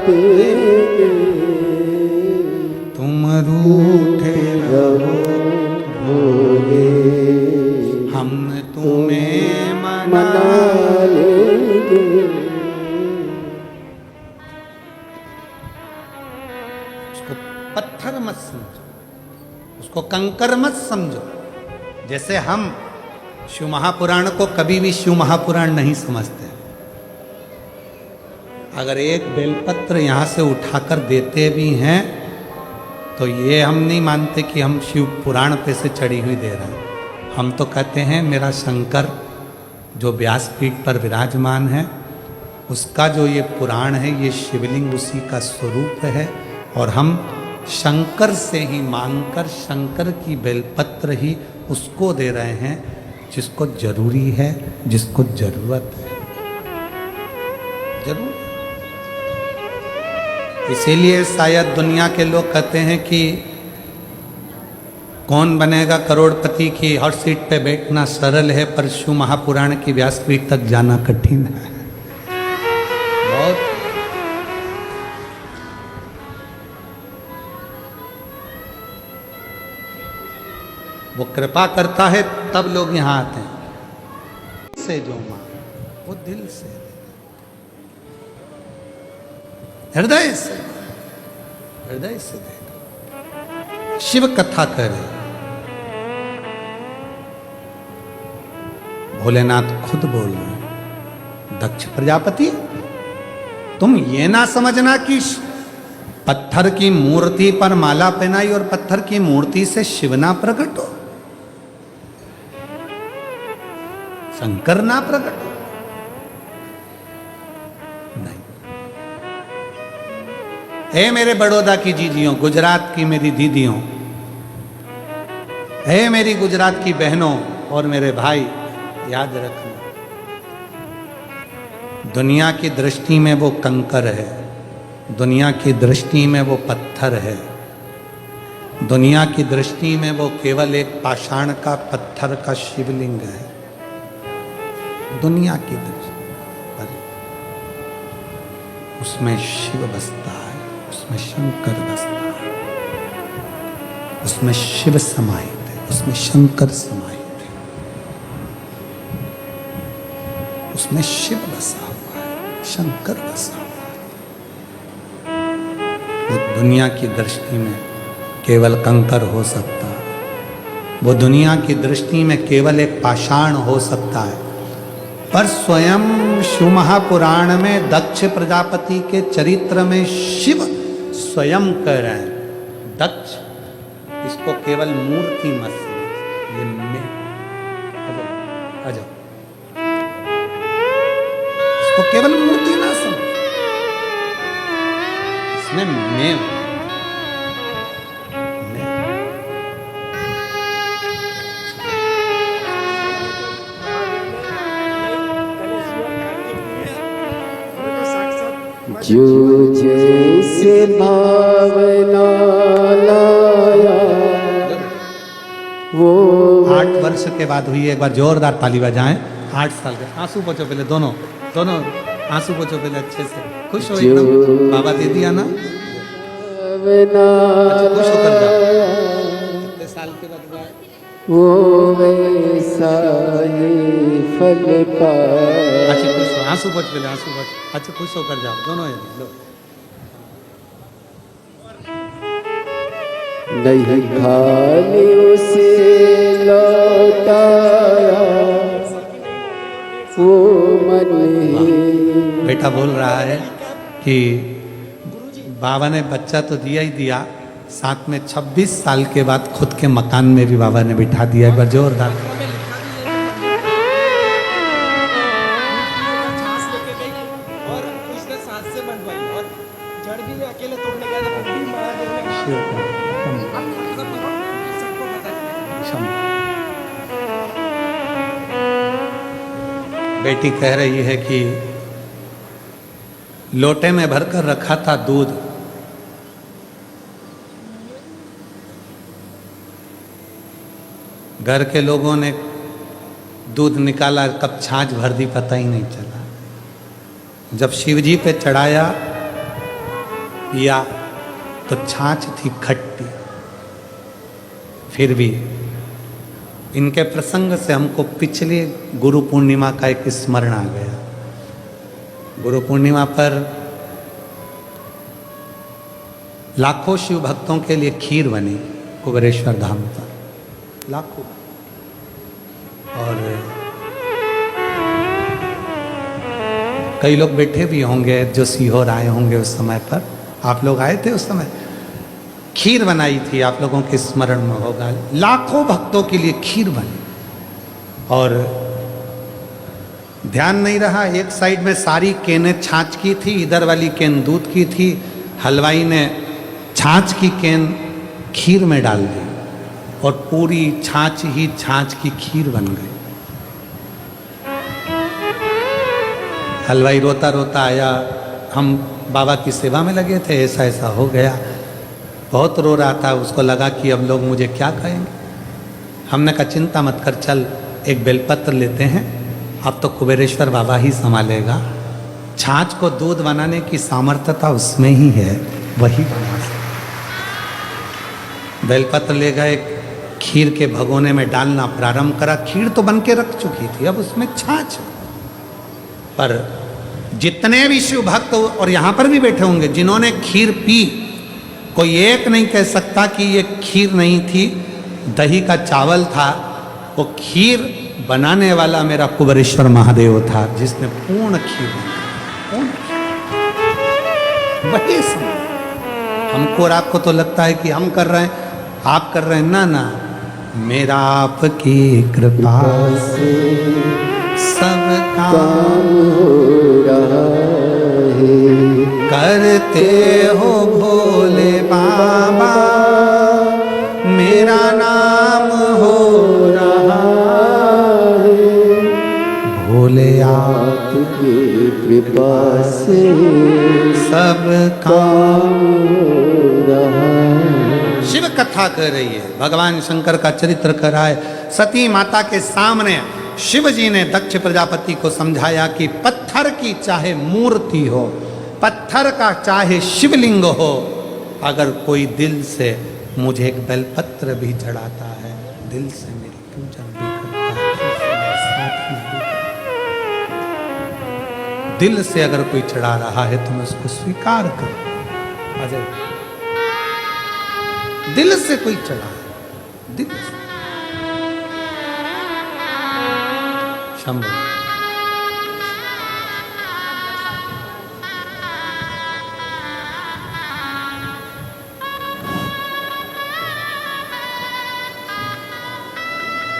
दे, तुम रूठे रहो भोले, हम तुम्हें मना लेंगे। उसको पत्थर मत समझो, उसको कंकर मत समझो। जैसे हम शिव महापुराण को कभी भी शिव महापुराण नहीं समझते। अगर एक बेलपत्र यहाँ से उठाकर देते भी हैं तो ये हम नहीं मानते कि हम शिव पुराण पे से चढ़ी हुई दे रहे हैं। हम तो कहते हैं मेरा शंकर जो व्यासपीठ पर विराजमान है, उसका जो ये पुराण है, ये शिवलिंग उसी का स्वरूप है, और हम शंकर से ही मांगकर शंकर की बेलपत्र ही उसको दे रहे हैं जिसको जरूरी है, जिसको जरूरत है। जरूर। इसीलिए शायद दुनिया के लोग कहते हैं कि कौन बनेगा करोड़पति की हर सीट पे बैठना सरल है, पर शिव महापुराण की व्यासपीठ तक जाना कठिन है। बहुत वो कृपा करता है तब लोग यहाँ आते हैं। से जो मां वो दिल से, हृदय से, हृदय से देगा। शिव कथा करे, भोलेनाथ खुद बोल रहे हैं, दक्ष प्रजापति तुम ये ना समझना कि पत्थर की मूर्ति पर माला पहनाई और पत्थर की मूर्ति से शिव ना प्रकट हो, शंकर ना प्रकट हो। नहीं। हे मेरे बड़ौदा की जीजियों, गुजरात की मेरी दीदियों, हे मेरी गुजरात की बहनों और मेरे भाई, याद रखना दुनिया की दृष्टि में वो कंकर है, दुनिया की दृष्टि में वो पत्थर है, दुनिया की दृष्टि में वो केवल एक पाषाण का पत्थर का शिवलिंग है। दुनिया की दृष्टि पर उसमें शिव बसता है, उसमें शंकर बसता है, उसमें शिव समाहित है, उसमें शंकर समाहित है, उसमें शिव बसा हुआ है, शंकर बसा हुआ है। वो दुनिया की दृष्टि में केवल कंकर हो सकता है, वो दुनिया की दृष्टि में केवल एक पाषाण हो सकता है, पर स्वयं शिव महापुराण में दक्ष प्रजापति के चरित्र में शिव स्वयं कह रहे हैं, दक्ष इसको केवल मूर्ति मत समझ, ये मैं आ जाओ, इसको केवल मूर्ति ना समझ, इसमें मैं हूं। जो जैसे भावना लाया वो 8 वर्ष के बाद हुई, एक बार जोरदार ताली बजाएं। 8 साल के आंसू पोछो पहले, दोनों दोनों आंसू पोछो पहले अच्छे से, खुश हो एकदम। बाबा दे दिया ना, अच्छा खुश होकर जाओ। कितने साल के बाद हुआ वो वैसा ही फल पा। अच्छा खुश हो, आंसू पोछ पहले, आंसू पोछ। अच्छा खुश होकर जाओ दोनों, लो नहीं खाली उसे लौटाया वो मन ही। बेटा बोल रहा है कि बाबा ने बच्चा तो दिया ही दिया, साथ में 26 साल के बाद खुद के मकान में भी बाबा ने बिठा दिया। एक बार जोरदार। बेटी कह रही है कि लोटे में भरकर रखा था दूध, घर के लोगों ने दूध निकाला, कब छाछ भर दी पता ही नहीं चला। जब शिवजी पे चढ़ाया पिया तो छाछ थी खट्टी। फिर भी इनके प्रसंग से हमको पिछले गुरु पूर्णिमा का एक स्मरण आ गया। गुरु पूर्णिमा पर लाखों शिव भक्तों के लिए खीर बनी कुबेरेश्वर धाम पर, लाखों। और कई लोग बैठे भी होंगे जो सीहोर आए होंगे उस समय पर, आप लोग आए थे उस समय। खीर बनाई थी, आप लोगों के स्मरण में होगा, लाखों भक्तों के लिए खीर बनी। और ध्यान नहीं रहा, एक साइड में सारी केनें छाछ की थी, इधर वाली केन दूध की थी। हलवाई ने छाछ की केन खीर में डाल दी और पूरी छाछ ही छाछ की खीर बन गई। हलवाई रोता रोता आया, हम बाबा की सेवा में लगे थे, ऐसा ऐसा हो गया। बहुत रो रहा था, उसको लगा कि अब लोग मुझे क्या कहेंगे। हमने कहा चिंता मत कर, चल एक बेलपत्र लेते हैं, अब तो कुबेरेश्वर बाबा ही संभालेगा। छाछ को दूध बनाने की सामर्थ्यता उसमें ही है, वही बना सकता। बेलपत्र ले गए, खीर के भगोने में डालना प्रारंभ करा। खीर तो बन के रख चुकी थी, अब उसमें छाछ। पर जितने भी शिव भक्त और यहाँ पर भी बैठे होंगे जिन्होंने खीर पी, कोई एक नहीं कह सकता कि ये खीर नहीं थी, दही का चावल था। वो खीर बनाने वाला मेरा कुबेरेश्वर महादेव था, जिसने पूर्ण खीर वही समय। हमको और आपको तो लगता है कि हम कर रहे हैं, आप कर रहे हैं, ना ना, मेरा आपकी कृपा से सब काम हो रहा है। करते हो भोले बाबा, मेरा नाम हो रहा है। भोले आपकी कृपा से सब काम हो रहा है। शिव कथा कर रही है, भगवान शंकर का चरित्र कर रहा है। सती माता के सामने शिव जी ने दक्ष प्रजापति को समझाया कि पत्थर की चाहे मूर्ति हो, पत्थर का चाहे शिवलिंग हो, अगर कोई दिल से मुझे एक बेलपत्र भी चढ़ाता है, दिल से मेरी पूजन भी करता है, साथ में दिल से अगर कोई चढ़ा रहा है तो मैं उसको स्वीकार करूं। अजय, दिल से कोई चढ़ा है, दिल से। शंभु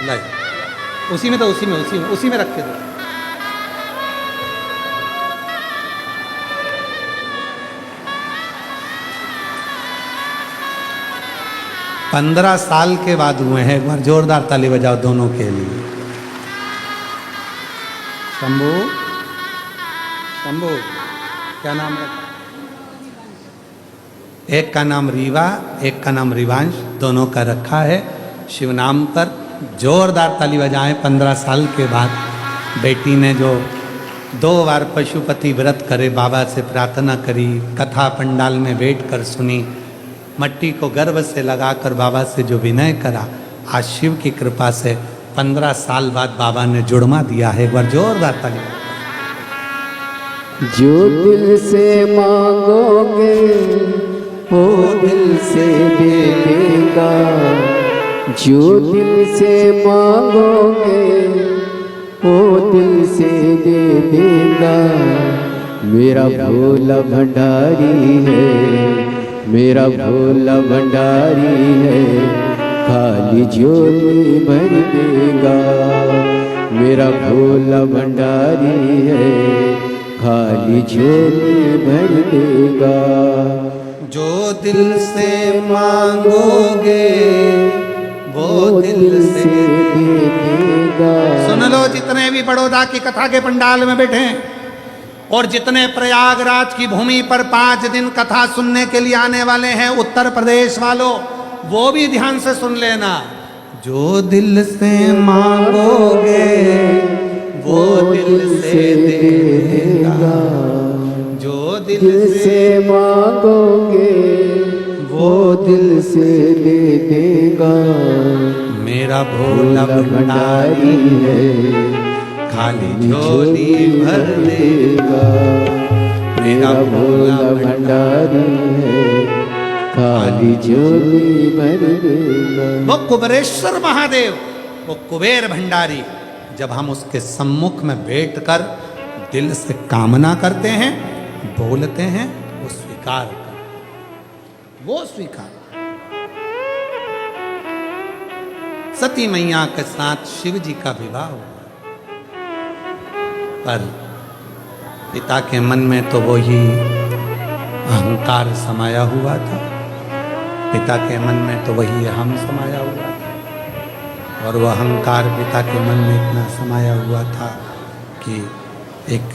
लाई, उसी में तो उसी में रख के दो। 15 साल के बाद हुए हैं। एक बार जोरदार ताली बजाओ दोनों के लिए। शंभू, शंभू क्या नाम है? एक का नाम रीवा, एक का नाम रिवांश, दोनों का रखा है शिव नाम पर। जोरदार ताली बजाएं। 15 साल के बाद बेटी ने जो 2 बार पशुपति व्रत करे, बाबा से प्रार्थना करी, कथा पंडाल में बैठकर सुनी, मट्टी को गर्भ से लगाकर बाबा से जो विनय करा, आज शिव की कृपा से 15 साल बाद बाबा ने जुड़वा दिया है। एक बार जोरदार ताली। जो दिल से मांगोगे वो दिल से दे देगा, जो दिल से मांगोगे वो दिल से दे देगा। मेरा भोला भंडारी है, मेरा भोला भंडारी है, खाली झोली भर देगा। मेरा भोला भंडारी है, खाली झोली भर देगा। जो दिल से मांगोगे वो दिल से दे देगा। सुन लो, जितने भी बड़ौदा की कथा के पंडाल में बैठे और जितने प्रयागराज की भूमि पर 5 दिन कथा सुनने के लिए आने वाले हैं, उत्तर प्रदेश वालों, वो भी ध्यान से सुन लेना। जो दिल से मांगोगे वो दिल से देगा, जो दिल से मांगोगे वो दिल से दे देगा। मेरा भोला भंडारी है, खाली झोली भर देगा। मेरा भोला भंडारी है, खाली झोली भर देगा। वो कुबेरेश्वर महादेव, वो कुबेर भंडारी, जब हम उसके सम्मुख में बैठकर दिल से कामना करते हैं, बोलते हैं, वो स्वीकार कर, वो स्वीकार। सती मैया के साथ शिव जी का विवाह हुआ, पर पिता के मन में तो वही अहंकार समाया हुआ था, पिता के मन में तो वही अहम समाया हुआ था। और वह अहंकार पिता के मन में इतना समाया हुआ था कि एक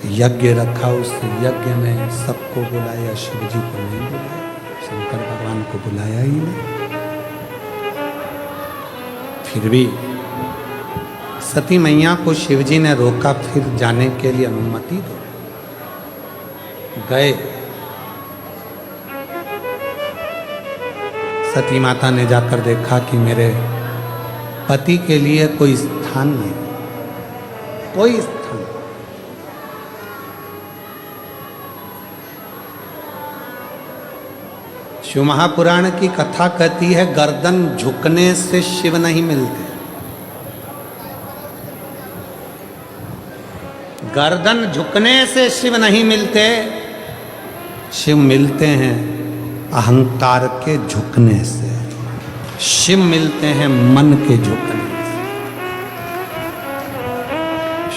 यज्ञ रखा, उस यज्ञ में सबको बुलाया, शिव जी को नहीं बुलाया, शंकर भगवान को बुलाया ही नहीं। फिर भी सती मैया को शिव जी ने रोका, फिर जाने के लिए अनुमति दो। गए, सती माता ने जाकर देखा कि मेरे पति के लिए कोई स्थान नहीं, कोई स्थान। शिव महापुराण की कथा कहती है गर्दन झुकने से शिव नहीं मिलते, गर्दन झुकने से शिव नहीं मिलते, शिव मिलते हैं अहंकार के झुकने से, शिव मिलते हैं मन के झुकने से,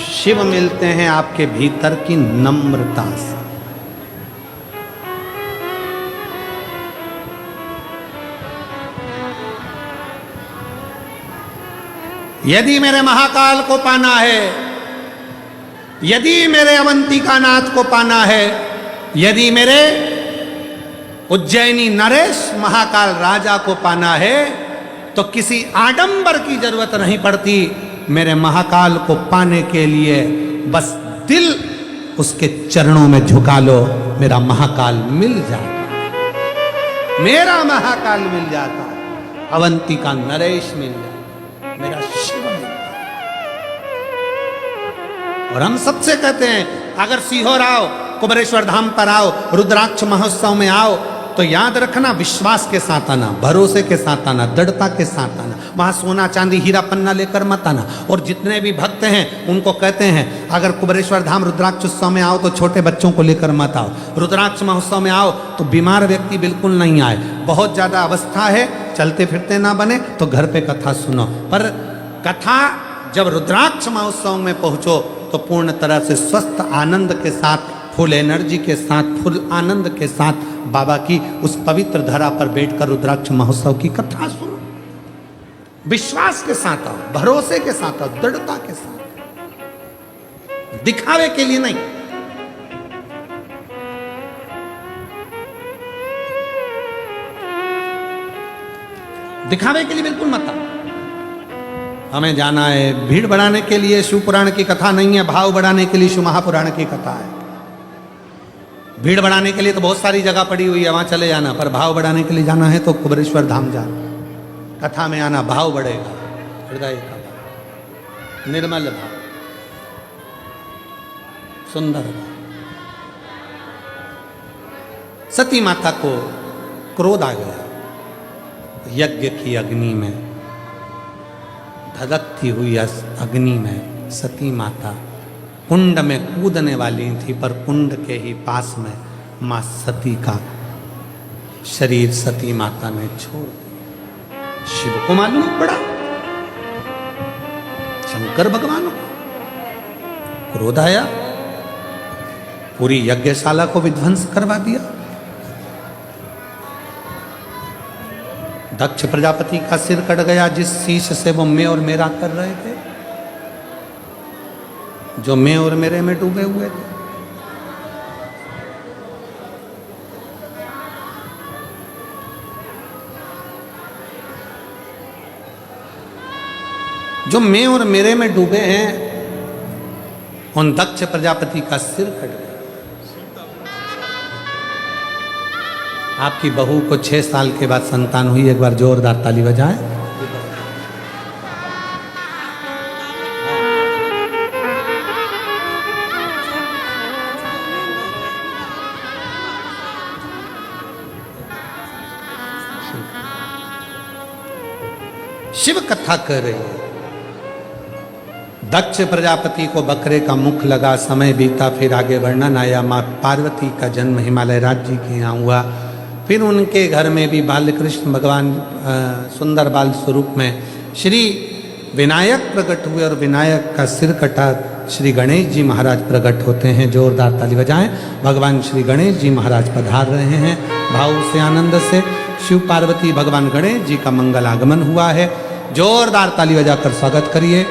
शिव मिलते हैं आपके भीतर की नम्रता से। यदि मेरे महाकाल को पाना है, यदि मेरे अवंतिका नाथ को पाना है, यदि मेरे उज्जैनी नरेश महाकाल राजा को पाना है, तो किसी आडंबर की जरूरत नहीं पड़ती। मेरे महाकाल को पाने के लिए बस दिल उसके चरणों में झुका लो, मेरा महाकाल मिल जाता, मेरा महाकाल मिल जाता, अवंतिका नरेश मिल जाता, मेरा शिव मिलता। और हम सबसे कहते हैं अगर सीहोर आओ, कुबरेश्वर धाम पर आओ, रुद्राक्ष महोत्सव में आओ, तो याद रखना विश्वास के साथ आना, भरोसे के साथ आना, दृढ़ता के साथ आना। वहां सोना चांदी हीरा पन्ना लेकर मत आना। और जितने भी भक्त हैं उनको कहते हैं अगर कुबरेश्वर धाम रुद्राक्ष उत्सव में आओ तो छोटे बच्चों को लेकर मत आओ, रुद्राक्ष महोत्सव में आओ तो बीमार व्यक्ति बिल्कुल नहीं आए, बहुत ज्यादा अवस्था है, चलते फिरते ना बने तो घर पे कथा सुनो। पर कथा जब रुद्राक्ष महोत्सव में पहुंचो तो पूर्ण तरह से स्वस्थ आनंद के साथ, फुल एनर्जी के साथ, फुल आनंद के साथ बाबा की उस पवित्र धरा पर बैठकर रुद्राक्ष महोत्सव की कथा सुनो। विश्वास के साथ आओ, भरोसे के साथ आओ, दृढ़ता के साथ, दिखावे के लिए नहीं। दिखावे के लिए बिल्कुल मत आओ। हमें जाना है, भीड़ बढ़ाने के लिए शिव पुराण की कथा नहीं है, भाव बढ़ाने के लिए शिव महापुराण की कथा है। भीड़ बढ़ाने के लिए तो बहुत सारी जगह पड़ी हुई है, वहां चले जाना, पर भाव बढ़ाने के लिए जाना है तो कुबरेश्वर धाम जाना, कथा में आना, भाव बढ़ेगा, हृदय का भाव, निर्मल भाव, सुंदर भाव। सती माता को क्रोध आ गया, यज्ञ की अग्नि में, धधकती हुई अग्नि में सती माता कुंड में कूदने वाली थी, पर कुंड के ही पास में मां सती का शरीर सती माता ने छोड़ दिया। शिव को मालूम पड़ा, शंकर भगवान को क्रोध आया, पूरी यज्ञशाला को विध्वंस करवा दिया। दक्ष प्रजापति का सिर कट गया, जिस शीश से वो मैं और मेरा कर रहे थे, जो मैं और मेरे में डूबे हुए थे। जो मैं और मेरे में डूबे हैं, उन दक्ष प्रजापति का सिर कट गया। आपकी बहू को 6 साल के बाद संतान हुई, एक बार जोरदार ताली बजाएं। शिव कथा कर रही है। दक्ष प्रजापति को बकरे का मुख लगा, समय बीता, फिर आगे वर्णन आया। माँ पार्वती का जन्म हिमालय राज्य के यहाँ हुआ। फिर उनके घर में भी बालकृष्ण भगवान सुंदर बाल स्वरूप में श्री विनायक प्रकट हुए और विनायक का सिर कटा श्री गणेश जी महाराज प्रकट होते हैं। जोरदार ताली बजाएं। भगवान श्री गणेश जी महाराज पधार रहे हैं। भाव से, आनंद से शिव पार्वती भगवान गणेश जी का मंगल आगमन हुआ है। जोरदार ताली बजाकर स्वागत करिए।